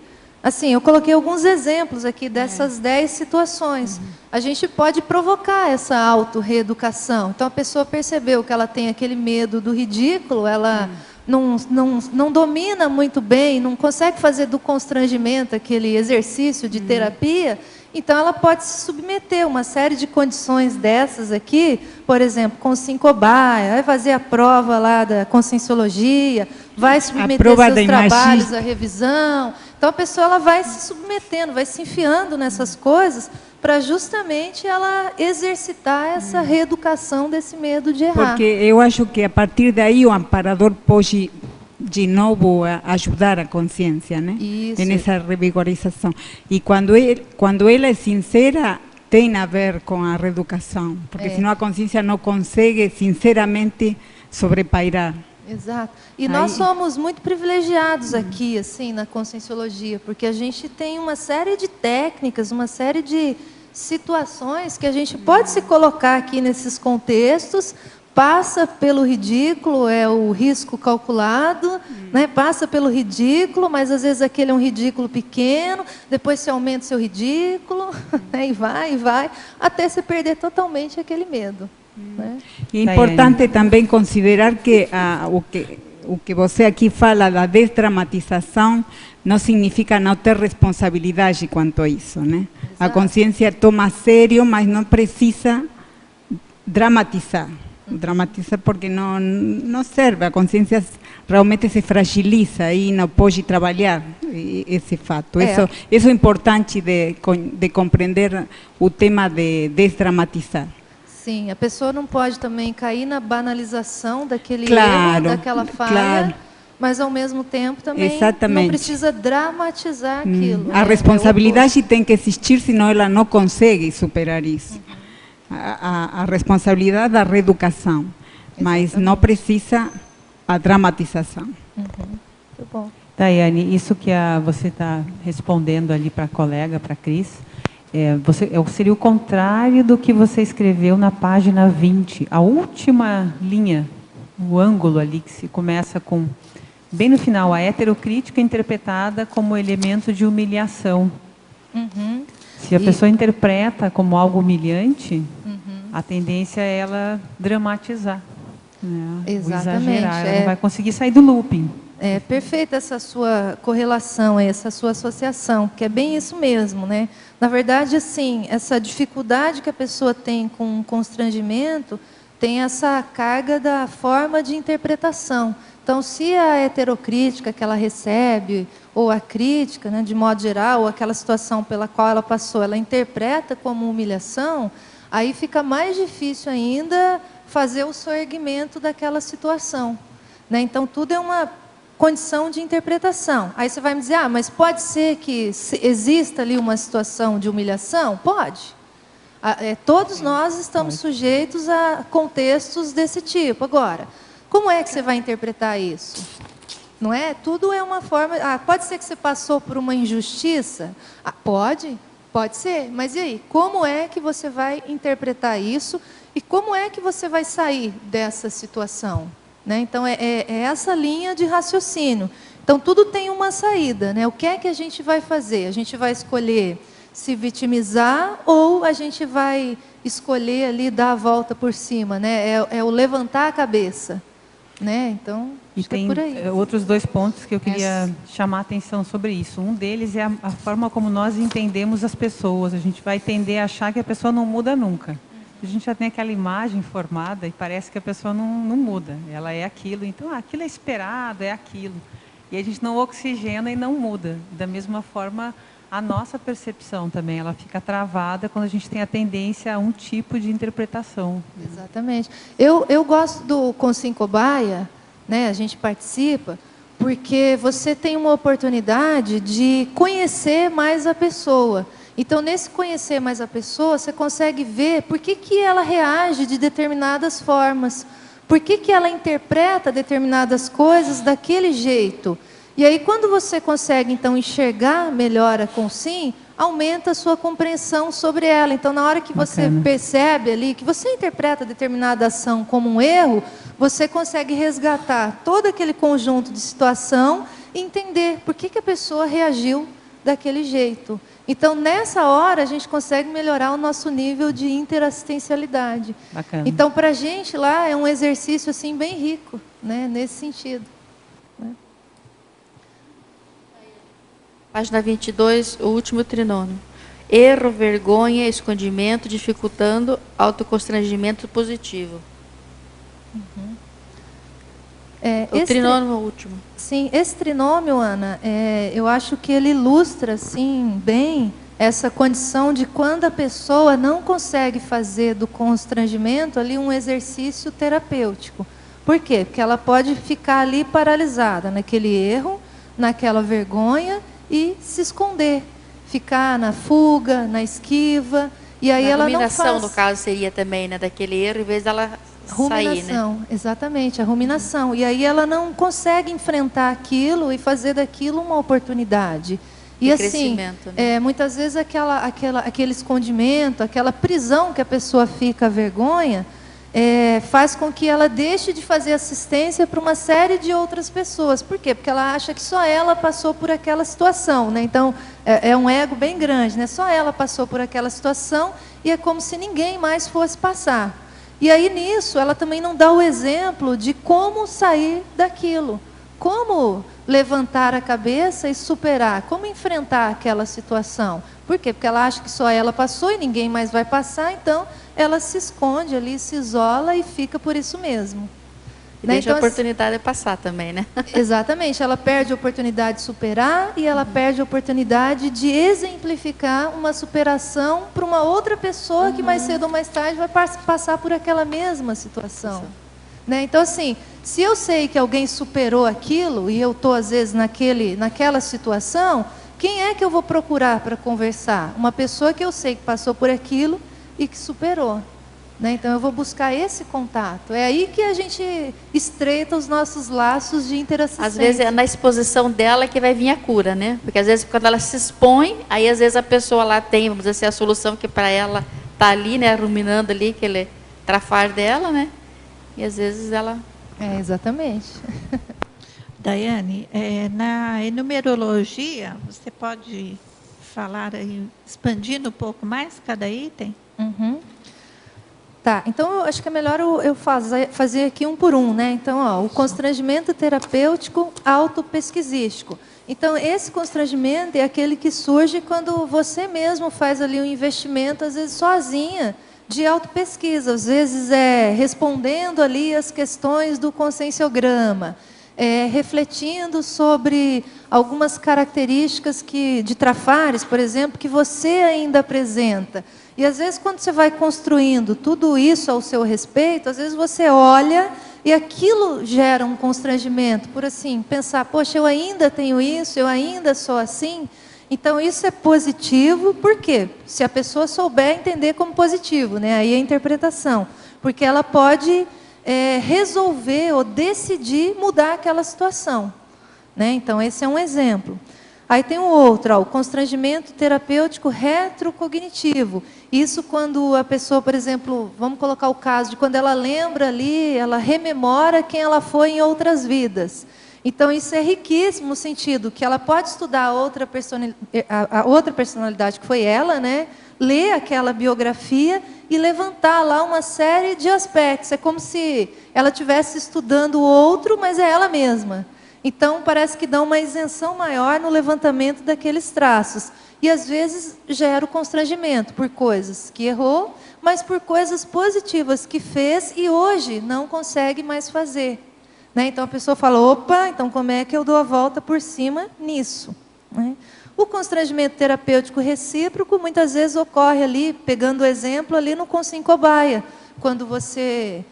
Speaker 1: Assim, eu coloquei alguns exemplos aqui dessas 10 situações. A gente pode provocar essa auto-reeducação. Então, a pessoa percebeu que ela tem aquele medo do ridículo, ela não domina muito bem, não consegue fazer do constrangimento aquele exercício de terapia, então ela pode se submeter a uma série de condições dessas aqui, por exemplo, consciencobaia, vai fazer a prova lá da conscienciologia, vai submeter seus trabalhos à revisão. Então a pessoa ela vai se submetendo, vai se enfiando nessas coisas para justamente ela exercitar essa reeducação desse medo de errar.
Speaker 3: Porque eu acho que a partir daí o amparador pode de novo ajudar a consciência, né?
Speaker 1: Isso.
Speaker 3: Nessa revigorização. E quando ela é sincera, tem a ver com a reeducação, porque senão a consciência não consegue sinceramente sobrepairar.
Speaker 1: Exato. E nós somos muito privilegiados aqui, assim, na conscienciologia, porque a gente tem uma série de técnicas, uma série de situações que a gente pode se colocar aqui nesses contextos, passa pelo ridículo, é o risco calculado, né? Passa pelo ridículo, mas às vezes aquele é um ridículo pequeno, depois você aumenta o seu ridículo, né? E vai, até você perder totalmente aquele medo. Né?
Speaker 3: É importante também considerar que o que você aqui fala da desdramatização não significa não ter responsabilidade quanto a isso, né? Exato. A consciência toma a sério, mas não precisa dramatizar. Dramatizar porque não serve, a consciência realmente se fragiliza e não pode trabalhar esse fato. Isso é importante de compreender o tema de desdramatizar.
Speaker 1: Sim, a pessoa não pode também cair na banalização daquele erro, daquela falha, mas ao mesmo tempo também não precisa dramatizar aquilo.
Speaker 3: A responsabilidade tem que existir, senão ela não consegue superar isso. A responsabilidade da reeducação, mas não precisa a dramatização.
Speaker 1: Muito bom.
Speaker 8: Daiane, isso que você está respondendo ali para a colega, para a Cris, seria o contrário do que você escreveu na página 20, a última linha, o ângulo ali que se começa com, bem no final, a heterocrítica interpretada como elemento de humilhação. Se a pessoa interpreta como algo humilhante, a tendência é ela dramatizar, né?
Speaker 1: Exatamente.
Speaker 8: Exagerar, ela não vai conseguir sair do looping.
Speaker 1: É perfeita essa sua correlação, essa sua associação, porque é bem isso mesmo, né? Na verdade, assim, essa dificuldade que a pessoa tem com o constrangimento tem essa carga da forma de interpretação. Então, se a heterocrítica que ela recebe, ou a crítica, né, de modo geral, ou aquela situação pela qual ela passou, ela interpreta como humilhação, aí fica mais difícil ainda fazer o soerguimento daquela situação. Né? Então, tudo é uma condição de interpretação. Aí você vai me dizer, mas pode ser que exista ali uma situação de humilhação? Pode. Todos nós estamos sujeitos a contextos desse tipo. Agora, como é que você vai interpretar isso? Não é? Tudo é uma forma... pode ser que você passou por uma injustiça? Pode ser. Mas e aí? Como é que você vai interpretar isso? E como é que você vai sair dessa situação? Né? Então, é essa linha de raciocínio. Então, tudo tem uma saída, né? O que é que a gente vai fazer? A gente vai escolher se vitimizar ou a gente vai escolher ali dar a volta por cima, né? É o levantar a cabeça, né? Então,
Speaker 8: e tem
Speaker 1: por aí.
Speaker 8: Outros 2 pontos que eu queria chamar a atenção sobre isso. Um deles é a forma como nós entendemos as pessoas. A gente vai tender a achar que a pessoa não muda nunca. A gente já tem aquela imagem formada e parece que a pessoa não muda. Ela é aquilo, então aquilo é esperado, é aquilo. E a gente não oxigena e não muda. Da mesma forma, a nossa percepção também, ela fica travada quando a gente tem a tendência a um tipo de interpretação.
Speaker 1: Exatamente. Eu gosto do Consim Cobaia, né? A gente participa, porque você tem uma oportunidade de conhecer mais a pessoa. Então, nesse conhecer mais a pessoa, você consegue ver por que ela reage de determinadas formas, por que ela interpreta determinadas coisas daquele jeito. E aí, quando você consegue, então, enxergar melhor a Consim, aumenta a sua compreensão sobre ela. Então, na hora que você percebe ali, que você interpreta determinada ação como um erro, você consegue resgatar todo aquele conjunto de situação e entender por que a pessoa reagiu daquele jeito. Então, nessa hora, a gente consegue melhorar o nosso nível de interassistencialidade.
Speaker 8: Bacana.
Speaker 1: Então, para a gente lá, é um exercício assim, bem rico, né, nesse sentido. Né?
Speaker 13: Página 22, o último trinômio. Erro, vergonha, escondimento, dificultando autoconstrangimento positivo.
Speaker 1: Uhum.
Speaker 13: O trinômio último.
Speaker 1: Sim, esse trinômio, Ana, eu acho que ele ilustra assim, bem essa condição de quando a pessoa não consegue fazer do constrangimento ali um exercício terapêutico. Por quê? Porque ela pode ficar ali paralisada naquele erro, naquela vergonha e se esconder, ficar na fuga, na esquiva, e aí ela não faz...
Speaker 13: A ruminação, no caso, seria também, né, daquele erro, em vez dela sair, né?
Speaker 1: Exatamente, a ruminação. E aí ela não consegue enfrentar aquilo e fazer daquilo uma oportunidade. E assim,
Speaker 13: né?
Speaker 1: muitas vezes aquele escondimento, aquela prisão que a pessoa fica, a vergonha, faz com que ela deixe de fazer assistência para uma série de outras pessoas. Por quê? Porque ela acha que só ela passou por aquela situação, né? Então, é um ego bem grande, né? Só ela passou por aquela situação e é como se ninguém mais fosse passar. E aí, nisso, ela também não dá o exemplo de como sair daquilo. Como levantar a cabeça e superar, como enfrentar aquela situação. Por quê? Porque ela acha que só ela passou e ninguém mais vai passar, então ela se esconde ali, se isola e fica por isso mesmo.
Speaker 13: E deixa a oportunidade de passar também, né?
Speaker 1: Exatamente, ela perde a oportunidade de superar e ela perde a oportunidade de exemplificar uma superação para uma outra pessoa que mais cedo ou mais tarde vai passar por aquela mesma situação. Né? Então, assim, se eu sei que alguém superou aquilo e eu estou, às vezes, naquela situação, quem é que eu vou procurar para conversar? Uma pessoa que eu sei que passou por aquilo e que superou. Né? Então, eu vou buscar esse contato. É aí que a gente estreita os nossos laços de interação.
Speaker 13: Às vezes é na exposição dela que vai vir a cura, né? Porque às vezes quando ela se expõe, aí às vezes a pessoa lá tem, vamos dizer assim, a solução que para ela está ali, né? Ruminando ali aquele trafar dela, né? E às vezes ela...
Speaker 1: exatamente.
Speaker 10: Daiane, na numerologia, você pode falar aí, expandindo um pouco mais cada item?
Speaker 1: Uhum. Tá, então eu acho que é melhor eu fazer aqui um por um, né? Então, ó, o constrangimento terapêutico autopesquisístico. Então, esse constrangimento é aquele que surge quando você mesmo faz ali um investimento, às vezes sozinha, de autopesquisa. Às vezes respondendo ali as questões do conscienciograma, refletindo sobre algumas características de trafares, por exemplo, que você ainda apresenta. E às vezes, quando você vai construindo tudo isso ao seu respeito, às vezes você olha e aquilo gera um constrangimento, por assim, pensar, poxa, eu ainda tenho isso, eu ainda sou assim. Então, isso é positivo, por quê? Se a pessoa souber entender como positivo, né? Aí é a interpretação. Porque ela pode resolver ou decidir mudar aquela situação. Né? Então, esse é um exemplo. Aí tem um outro, o constrangimento terapêutico retrocognitivo. Isso quando a pessoa, por exemplo, vamos colocar o caso de quando ela lembra ali, ela rememora quem ela foi em outras vidas. Então, isso é riquíssimo no sentido que ela pode estudar a outra personalidade que foi ela, né? Ler aquela biografia e levantar lá uma série de aspectos. É como se ela estivesse estudando o outro, mas é ela mesma. Então, parece que dá uma isenção maior no levantamento daqueles traços. E, às vezes, gera o constrangimento por coisas que errou, mas por coisas positivas que fez e hoje não consegue mais fazer. Né? Então, a pessoa fala, opa, então como é que eu dou a volta por cima nisso? Né? O constrangimento terapêutico recíproco, muitas vezes, ocorre ali, pegando o exemplo, ali no consim cobaia, quando você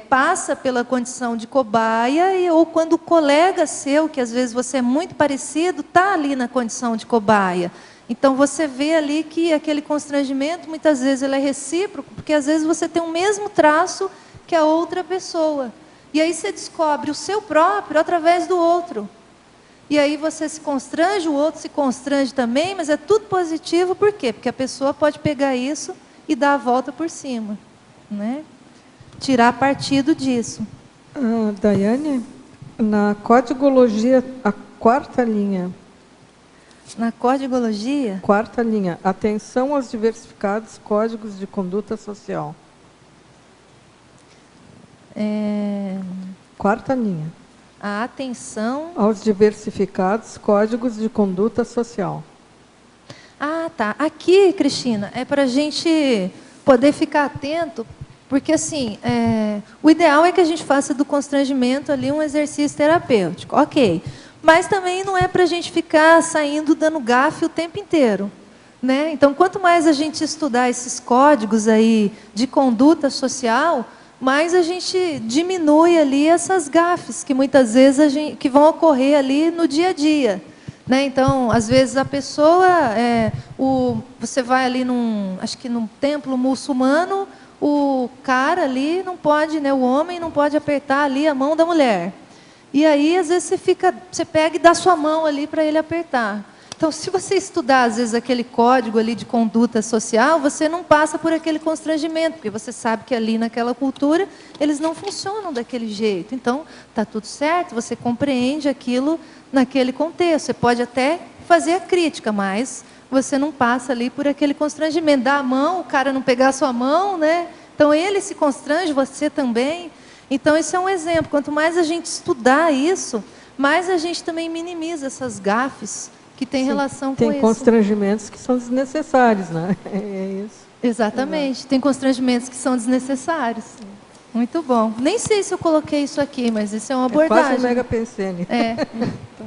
Speaker 1: passa pela condição de cobaia, ou quando o colega seu, que às vezes você é muito parecido, está ali na condição de cobaia. Então, você vê ali que aquele constrangimento, muitas vezes, ele é recíproco, porque às vezes você tem o mesmo traço que a outra pessoa. E aí você descobre o seu próprio através do outro. E aí você se constrange, o outro se constrange também, mas é tudo positivo, por quê? Porque a pessoa pode pegar isso e dar a volta por cima. Né? Tirar partido disso.
Speaker 5: Daiane, na codigologia, a quarta linha.
Speaker 1: Na codigologia?
Speaker 5: Quarta linha. Atenção aos diversificados códigos de conduta social. Quarta linha.
Speaker 1: A atenção
Speaker 5: aos diversificados códigos de conduta social.
Speaker 1: Ah, tá. Aqui, Cristina, é para a gente poder ficar atento, porque assim, o ideal é que a gente faça do constrangimento ali um exercício terapêutico, ok. Mas também não é para a gente ficar saindo dando gafe o tempo inteiro. Né? Então, quanto mais a gente estudar esses códigos aí de conduta social, mais a gente diminui ali essas gafes que muitas vezes que vão ocorrer ali no dia a dia. Né? Então, às vezes a pessoa, você vai ali acho que num templo muçulmano, o cara ali não pode, né, o homem não pode apertar ali a mão da mulher. E aí, às vezes, você pega e dá sua mão ali para ele apertar. Então, se você estudar, às vezes, aquele código ali de conduta social, você não passa por aquele constrangimento, porque você sabe que ali naquela cultura, eles não funcionam daquele jeito. Então, está tudo certo, você compreende aquilo naquele contexto. Você pode até fazer a crítica, mas você não passa ali por aquele constrangimento. Dá a mão, o cara não pegar a sua mão, né? Então, ele se constrange, você também. Então, isso é um exemplo. Quanto mais a gente estudar isso, mais a gente também minimiza essas gafes que tem relação com isso.
Speaker 5: Tem constrangimentos que são desnecessários, né? É isso.
Speaker 1: Exatamente. Tem constrangimentos que são desnecessários. Muito bom. Nem sei se eu coloquei isso aqui, mas isso é uma abordagem.
Speaker 5: Quase um mega pensene.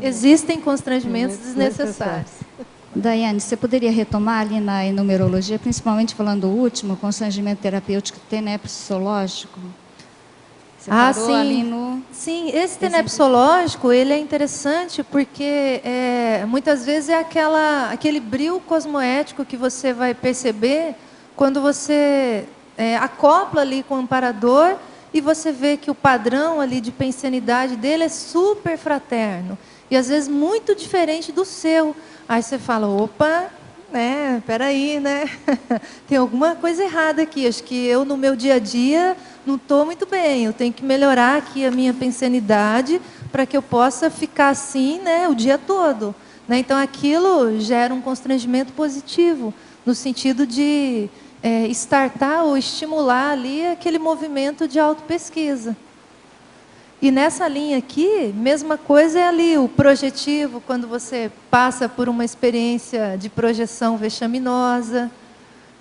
Speaker 1: Existem constrangimentos desnecessários.
Speaker 7: Daiane, você poderia retomar ali na enumerologia, principalmente falando do último, constrangimento terapêutico tenepsológico?
Speaker 1: Sim. Ali no... Sim, esse tenepsológico, ele é interessante porque muitas vezes é aquele brilho cosmoético que você vai perceber quando você acopla ali com o amparador e você vê que o padrão ali de pensenidade dele é super fraterno e às vezes muito diferente do seu. Aí você fala, opa, peraí, né? Tem alguma coisa errada aqui. Acho que eu, no meu dia a dia, não estou muito bem. Eu tenho que melhorar aqui a minha pensenidade para que eu possa ficar assim, né, o dia todo. Né? Então, aquilo gera um constrangimento positivo, no sentido de startar ou estimular ali aquele movimento de autopesquisa. E nessa linha aqui, mesma coisa é ali o projetivo, quando você passa por uma experiência de projeção vexaminosa,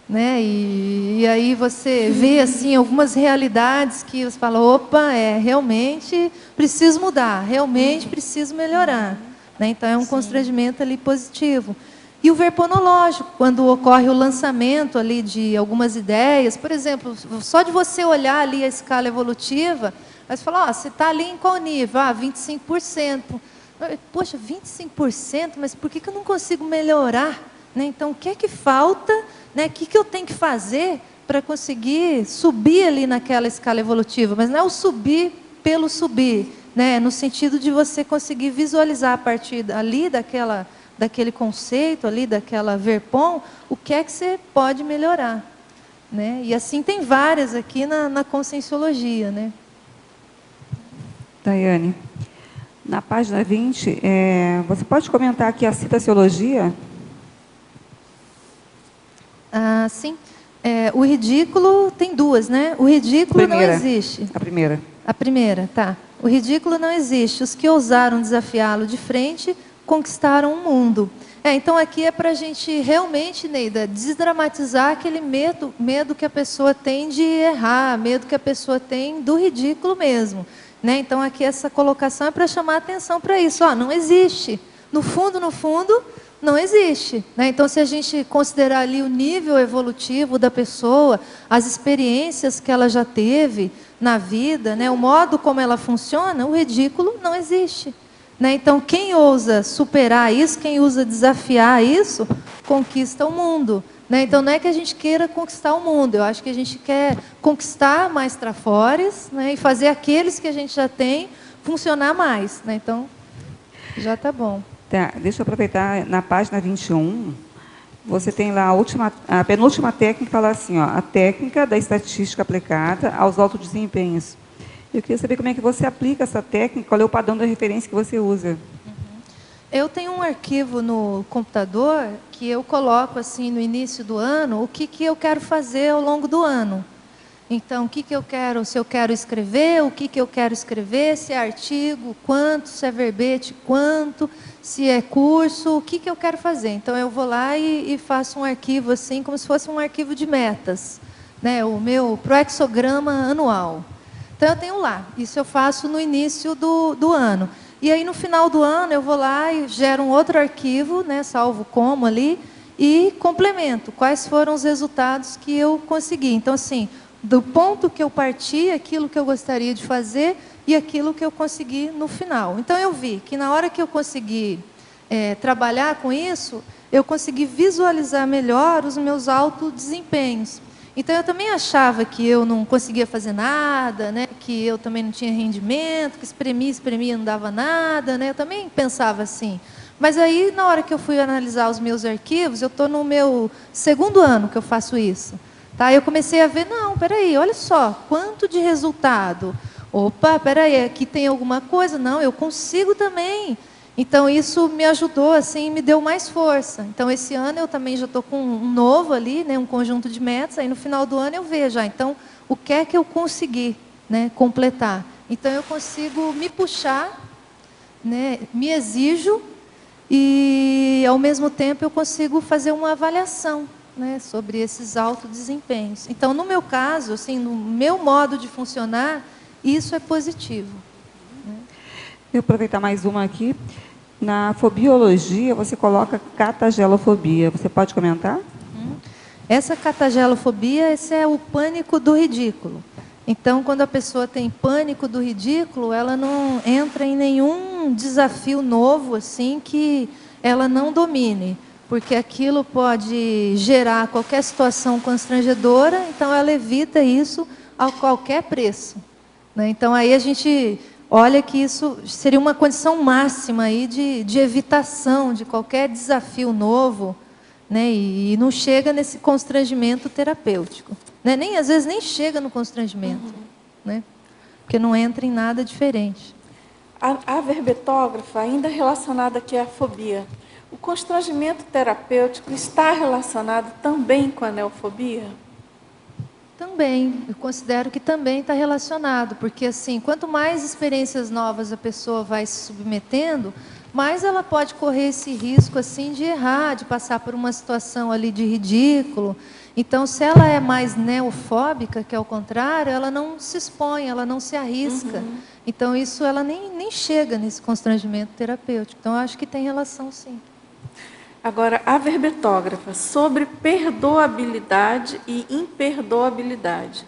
Speaker 1: né? E aí você vê assim algumas realidades que você fala, opa, realmente preciso mudar, realmente preciso melhorar. Né? Então é um constrangimento ali positivo. E o verponológico, quando ocorre o lançamento ali de algumas ideias, por exemplo, só de você olhar ali a escala evolutiva, aí você fala, você está ali em qual nível? 25%. Poxa, 25%, mas por que eu não consigo melhorar? Né? Então, o que é que falta? Né? O que eu tenho que fazer para conseguir subir ali naquela escala evolutiva? Mas não é o subir pelo subir, né? No sentido de você conseguir visualizar a partir ali daquele conceito, ali daquela verpom, o que é que você pode melhorar. Né? E assim tem várias aqui na conscienciologia, né?
Speaker 8: Daiane,
Speaker 15: Na página 20, você pode comentar aqui a citaciologia?
Speaker 1: Sim. O ridículo tem duas, né? O ridículo não existe.
Speaker 15: A primeira.
Speaker 1: A primeira, tá. O ridículo não existe. Os que ousaram desafiá-lo de frente conquistaram o mundo. Então, aqui é para a gente realmente, Neida, desdramatizar aquele medo que a pessoa tem de errar, medo que a pessoa tem do ridículo mesmo. Né? Então, aqui essa colocação é para chamar a atenção para isso. Não existe. No fundo, não existe. Né? Então, se a gente considerar ali o nível evolutivo da pessoa, as experiências que ela já teve na vida, né? O modo como ela funciona, o ridículo não existe. Né? Então, quem ousa superar isso, quem ousa desafiar isso, conquista o mundo. Né? Então, não é que a gente queira conquistar o mundo, eu acho que a gente quer conquistar mais trafores, né? E fazer aqueles que a gente já tem funcionar mais. Né? Então, já está bom.
Speaker 15: Tá, deixa eu aproveitar, na página 21, você tem lá a penúltima técnica, fala assim, a técnica da estatística aplicada aos altos desempenhos. Eu queria saber como é que você aplica essa técnica, qual é o padrão da referência que você usa.
Speaker 1: Eu tenho um arquivo no computador que eu coloco assim no início do ano o que eu quero fazer ao longo do ano. Então, o que eu quero, se eu quero escrever, o que eu quero escrever, se é artigo, quanto, se é verbete, quanto, se é curso, o que eu quero fazer. Então, eu vou lá e faço um arquivo assim, como se fosse um arquivo de metas, né? O meu proexograma anual. Então, eu tenho lá, isso eu faço no início do ano. E aí, no final do ano, eu vou lá e gero um outro arquivo, né, salvo como ali, e complemento quais foram os resultados que eu consegui. Então, assim, do ponto que eu parti, aquilo que eu gostaria de fazer e aquilo que eu consegui no final. Então, eu vi que na hora que eu consegui trabalhar com isso, eu consegui visualizar melhor os meus altos desempenhos. Então, eu também achava que eu não conseguia fazer nada, né? Que eu também não tinha rendimento, que espremia, não dava nada. Né? Eu também pensava assim. Mas aí, na hora que eu fui analisar os meus arquivos, eu estou no meu segundo ano que eu faço isso. Tá? Eu comecei a ver, não, peraí, olha só, quanto de resultado. Opa, peraí, aqui tem alguma coisa? Não, eu consigo também. Então, isso me ajudou, assim, me deu mais força. Então, esse ano eu também já estou com um novo ali, né, um conjunto de metas. Aí, no final do ano, eu vejo, então, o que é que eu consegui, né, completar. Então, eu consigo me puxar, né, me exijo e, ao mesmo tempo, eu consigo fazer uma avaliação, né, sobre esses altos desempenhos. Então, no meu caso, assim, no meu modo de funcionar, isso é positivo.
Speaker 15: Vou aproveitar mais uma aqui. Na fobiologia, você coloca catagelofobia. Você pode comentar?
Speaker 1: Essa catagelofobia, esse é o pânico do ridículo. Então, quando a pessoa tem pânico do ridículo, ela não entra em nenhum desafio novo, assim, que ela não domine. Porque aquilo pode gerar qualquer situação constrangedora, então ela evita isso a qualquer preço. Né? Então, aí a gente olha que isso seria uma condição máxima aí de evitação de qualquer desafio novo, né? E não chega nesse constrangimento terapêutico. Né? Às vezes nem chega no constrangimento, né? Porque não entra em nada diferente.
Speaker 2: A verbetógrafa, ainda relacionada aqui à fobia, o constrangimento terapêutico está relacionado também com a neofobia?
Speaker 1: Também, eu considero que também está relacionado, porque assim, quanto mais experiências novas a pessoa vai se submetendo, mais ela pode correr esse risco assim de errar, de passar por uma situação ali de ridículo. Então, se ela é mais neofóbica, que é o contrário, ela não se expõe, ela não se arrisca. Então, isso ela nem chega nesse constrangimento terapêutico. Então, eu acho que tem relação, sim.
Speaker 2: Agora, a verbetógrafa, sobre perdoabilidade e imperdoabilidade.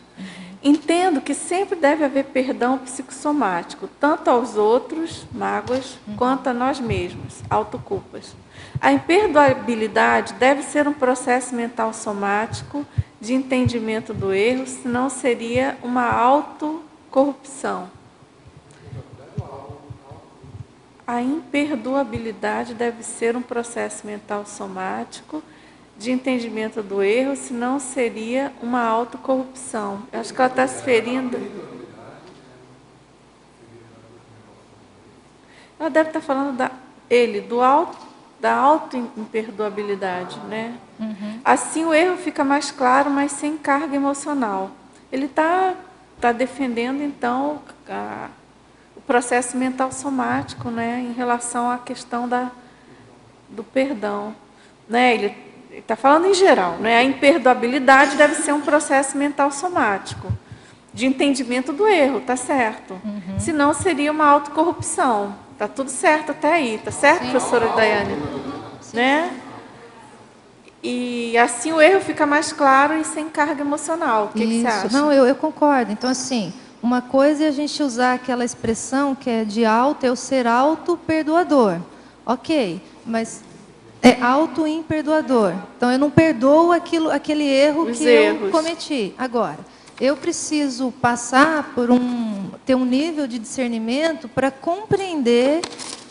Speaker 2: Entendo que sempre deve haver perdão psicossomático, tanto aos outros, mágoas, quanto a nós mesmos, autoculpas. A imperdoabilidade deve ser um processo mental somático de entendimento do erro, senão seria uma autocorrupção. A imperdoabilidade deve ser um processo mental somático de entendimento do erro, senão seria uma autocorrupção. Eu acho que ela está se referindo... Ela deve estar falando da auto-imperdoabilidade, né? Uhum. Assim o erro fica mais claro, mas sem carga emocional. Ele está defendendo, então, o processo mental somático, né, em relação à questão do perdão. Né? Ele está falando em geral, né? A imperdoabilidade deve ser um processo mental somático, de entendimento do erro, tá certo? Uhum. Senão seria uma autocorrupção. Tá tudo certo até aí, tá certo, sim, professora Daiane? Sim. Né? E assim o erro fica mais claro e sem carga emocional. O que você acha?
Speaker 1: Não, eu concordo. Então, assim, uma coisa é a gente usar aquela expressão que é de eu ser auto-perdoador. Ok, mas é auto-imperdoador. Então, eu não perdoo aquele erro eu cometi. Agora, eu preciso passar por ter um nível de discernimento para compreender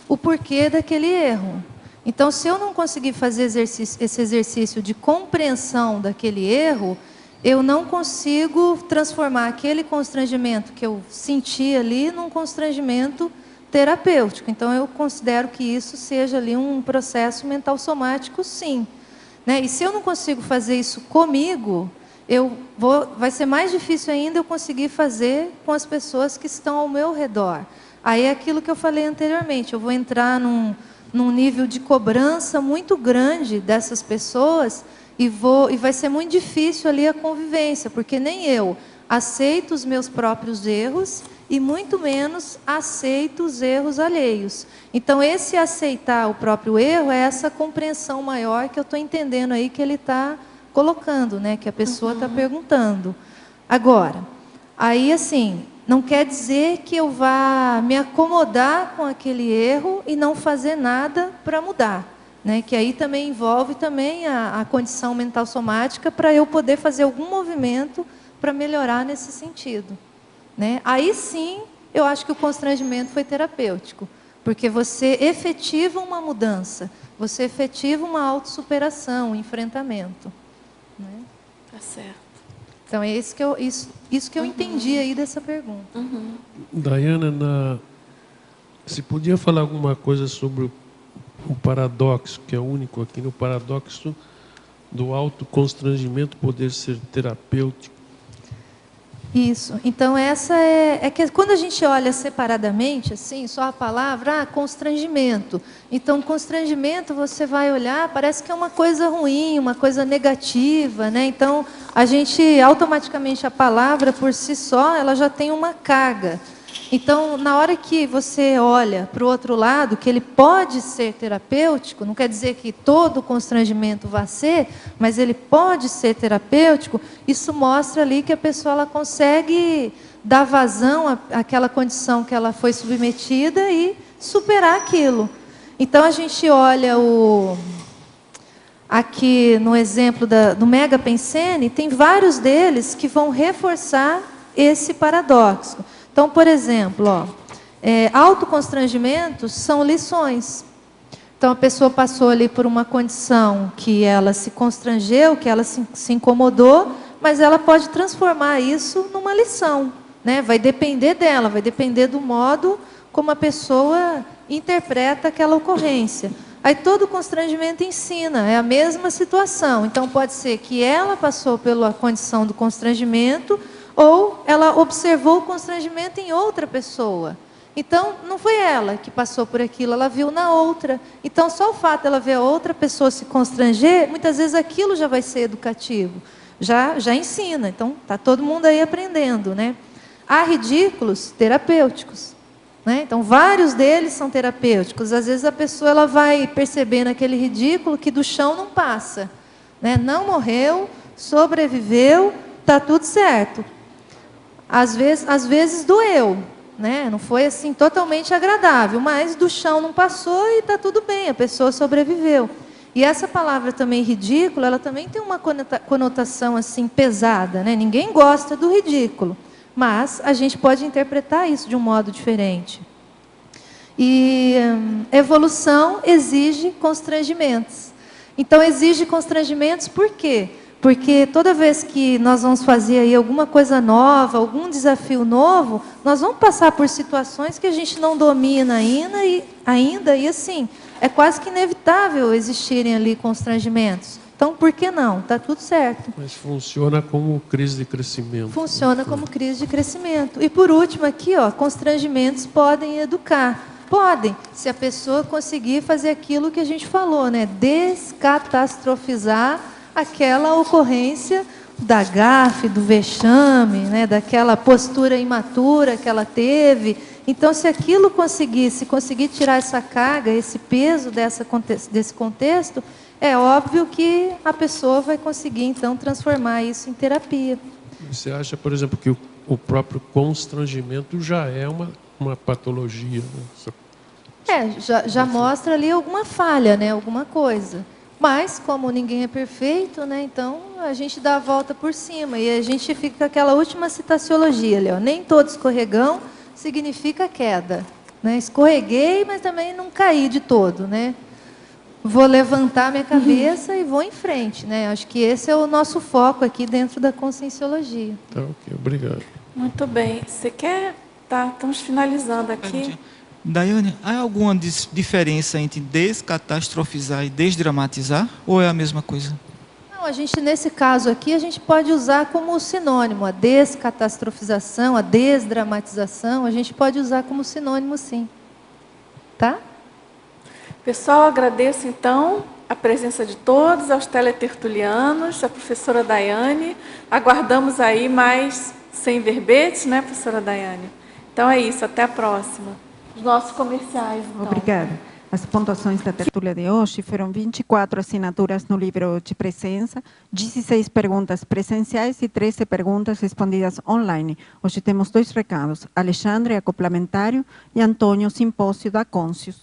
Speaker 1: o porquê daquele erro. Então, se eu não conseguir fazer esse exercício de compreensão daquele erro, eu não consigo transformar aquele constrangimento que eu senti ali num constrangimento terapêutico. Então, eu considero que isso seja ali um processo mental somático, sim. Né? E se eu não consigo fazer isso comigo, vai ser mais difícil ainda eu conseguir fazer com as pessoas que estão ao meu redor. Aí é aquilo que eu falei anteriormente, eu vou entrar num nível de cobrança muito grande dessas pessoas e vai ser muito difícil ali a convivência, porque nem eu aceito os meus próprios erros e muito menos aceito os erros alheios. Então, esse aceitar o próprio erro é essa compreensão maior que eu estou entendendo aí que ele está colocando, né, que a pessoa está perguntando. Agora, aí assim, não quer dizer que eu vá me acomodar com aquele erro e não fazer nada para mudar, né? Que aí também envolve também a condição mental somática para eu poder fazer algum movimento para melhorar nesse sentido, né? Aí sim, eu acho que o constrangimento foi terapêutico, porque você efetiva uma mudança, você efetiva uma autossuperação, um enfrentamento. Né?
Speaker 2: Tá certo.
Speaker 1: Então, é isso que eu entendi aí dessa pergunta. Uhum.
Speaker 6: Daiana, se podia falar alguma coisa sobre o paradoxo, que é único aqui no paradoxo do autoconstrangimento poder ser terapêutico?
Speaker 1: Isso. Então, essa é que quando a gente olha separadamente, assim, só a palavra, constrangimento. Então, constrangimento, você vai olhar, parece que é uma coisa ruim, uma coisa negativa, né? Então, a gente, automaticamente, a palavra, por si só, ela já tem uma carga. Então, na hora que você olha para o outro lado, que ele pode ser terapêutico, não quer dizer que todo constrangimento vai ser, mas ele pode ser terapêutico, isso mostra ali que a pessoa ela consegue dar vazão àquela condição que ela foi submetida e superar aquilo. Então, a gente olha aqui no exemplo do Mega Pensene, tem vários deles que vão reforçar esse paradoxo. Então, por exemplo, autoconstrangimentos são lições. Então, a pessoa passou ali por uma condição que ela se constrangeu, que ela se incomodou, mas ela pode transformar isso numa lição, né? Vai depender dela, vai depender do modo como a pessoa interpreta aquela ocorrência. Aí todo constrangimento ensina, é a mesma situação. Então, pode ser que ela passou pela condição do constrangimento, ou ela observou o constrangimento em outra pessoa. Então, não foi ela que passou por aquilo, ela viu na outra. Então, só o fato de ela ver a outra pessoa se constranger, muitas vezes aquilo já vai ser educativo, já ensina. Então, está todo mundo aí aprendendo, né? Há ridículos terapêuticos, né? Então, vários deles são terapêuticos. Às vezes, a pessoa ela vai perceber naquele ridículo que do chão não passa, né? Não morreu, sobreviveu, está tudo certo. Às vezes doeu, né? Não foi assim totalmente agradável, mas do chão não passou e está tudo bem, a pessoa sobreviveu. E essa palavra também ridículo, ela também tem uma conotação assim pesada, né? Ninguém gosta do ridículo, mas a gente pode interpretar isso de um modo diferente. E evolução exige constrangimentos. Então exige constrangimentos por quê? Porque toda vez que nós vamos fazer aí alguma coisa nova, algum desafio novo, nós vamos passar por situações que a gente não domina ainda e assim, é quase que inevitável existirem ali constrangimentos. Então, por que não? Está tudo certo.
Speaker 6: Mas funciona como crise de crescimento.
Speaker 1: Funciona como crise de crescimento. E por último aqui, ó, constrangimentos podem educar. Podem, se a pessoa conseguir fazer aquilo que a gente falou, né? Descatastrofizar aquela ocorrência da gafe, do vexame, né? Daquela postura imatura que ela teve. Então, se aquilo conseguir tirar essa carga, esse peso desse contexto, é óbvio que a pessoa vai conseguir, então, transformar isso em terapia.
Speaker 6: Você acha, por exemplo, que o próprio constrangimento já é uma patologia? Né?
Speaker 1: Já mostra ali alguma falha, né? Alguma coisa. Mas, como ninguém é perfeito, né? Então a gente dá a volta por cima. E a gente fica com aquela última citaciologia ali, ó. Nem todo escorregão significa queda. Né? Escorreguei, mas também não caí de todo, né? Vou levantar minha cabeça e vou em frente, né? Acho que esse é o nosso foco aqui dentro da conscienciologia.
Speaker 6: Tá, ok, obrigado.
Speaker 2: Muito bem. Você quer? Tá, estamos finalizando aqui.
Speaker 12: Daiane, há alguma diferença entre descatastrofizar e desdramatizar? Ou é a mesma coisa?
Speaker 1: Não, a gente, nesse caso aqui, a gente pode usar como sinônimo. A descatastrofização, a desdramatização, a gente pode usar como sinônimo, sim. Tá?
Speaker 2: Pessoal, agradeço então a presença de todos, aos teletertulianos, a professora Daiane. Aguardamos aí mais 100 verbetes, né, professora Daiane? Então é isso, até a próxima. Os nossos comerciais, então.
Speaker 16: Obrigada. As pontuações da tertúlia de hoje foram 24 assinaturas no livro de presença, 16 perguntas presenciais e 13 perguntas respondidas online. Hoje temos 2 recados, Alexandre, acoplamentário, e Antônio, simpósio da Conscius.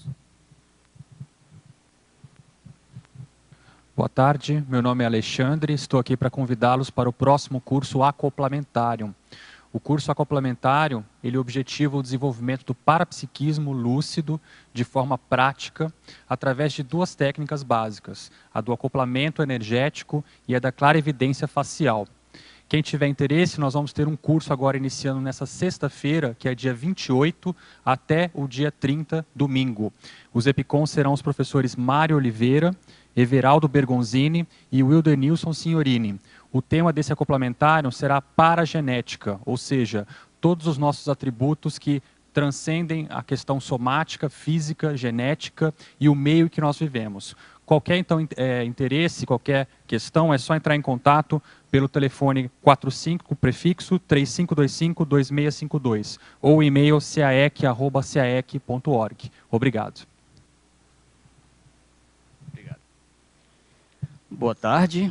Speaker 17: Boa tarde, meu nome é Alexandre, estou aqui para convidá-los para o próximo curso Acoplamentário. O curso Acoplamentário, ele objetiva o desenvolvimento do parapsiquismo lúcido de forma prática, através de 2 técnicas básicas, a do acoplamento energético e a da clarividência facial. Quem tiver interesse, nós vamos ter um curso agora iniciando nessa sexta-feira, que é dia 28, até o dia 30, domingo. Os EPICOM serão os professores Mário Oliveira, Everaldo Bergonzini e Wildenilson Signorini. O tema desse acoplamentário será paragenética, ou seja, todos os nossos atributos que transcendem a questão somática, física, genética e o meio que nós vivemos. Qualquer então interesse, qualquer questão, é só entrar em contato pelo telefone 45, com prefixo 3525-2652 ou o e-mail caec@caec.org. Obrigado.
Speaker 18: Boa tarde.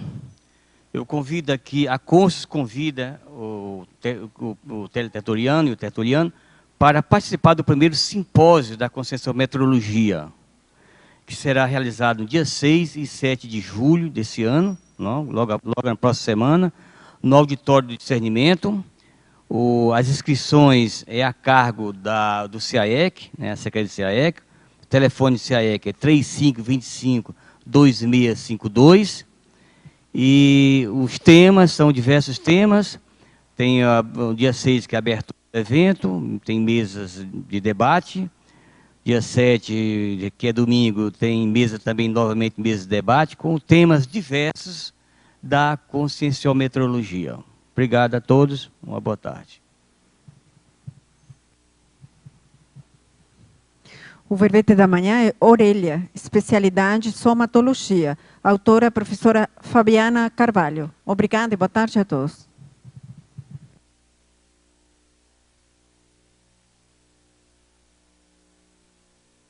Speaker 18: Eu convido aqui, a Conscius convida o teletertuliano e o tertuliano para participar do primeiro simpósio da conscienciometrologia, que será realizado no dia 6 e 7 de julho desse ano, logo na próxima semana, no Auditório do Discernimento. As inscrições é a cargo do CAEC, né, a Secretaria do CAEC. O telefone do CAEC é 3525-2652. E os temas são diversos temas. Tem o dia 6, que é aberto o evento, tem mesas de debate. Dia 7, que é domingo, tem mesa também, novamente, mesa de debate, com temas diversos da conscienciometrologia. Obrigado a todos, uma boa tarde.
Speaker 16: O verbete da manhã é orelha, especialidade somatologia. A autora é a professora Fabiana Carvalho. Obrigada e boa tarde a todos.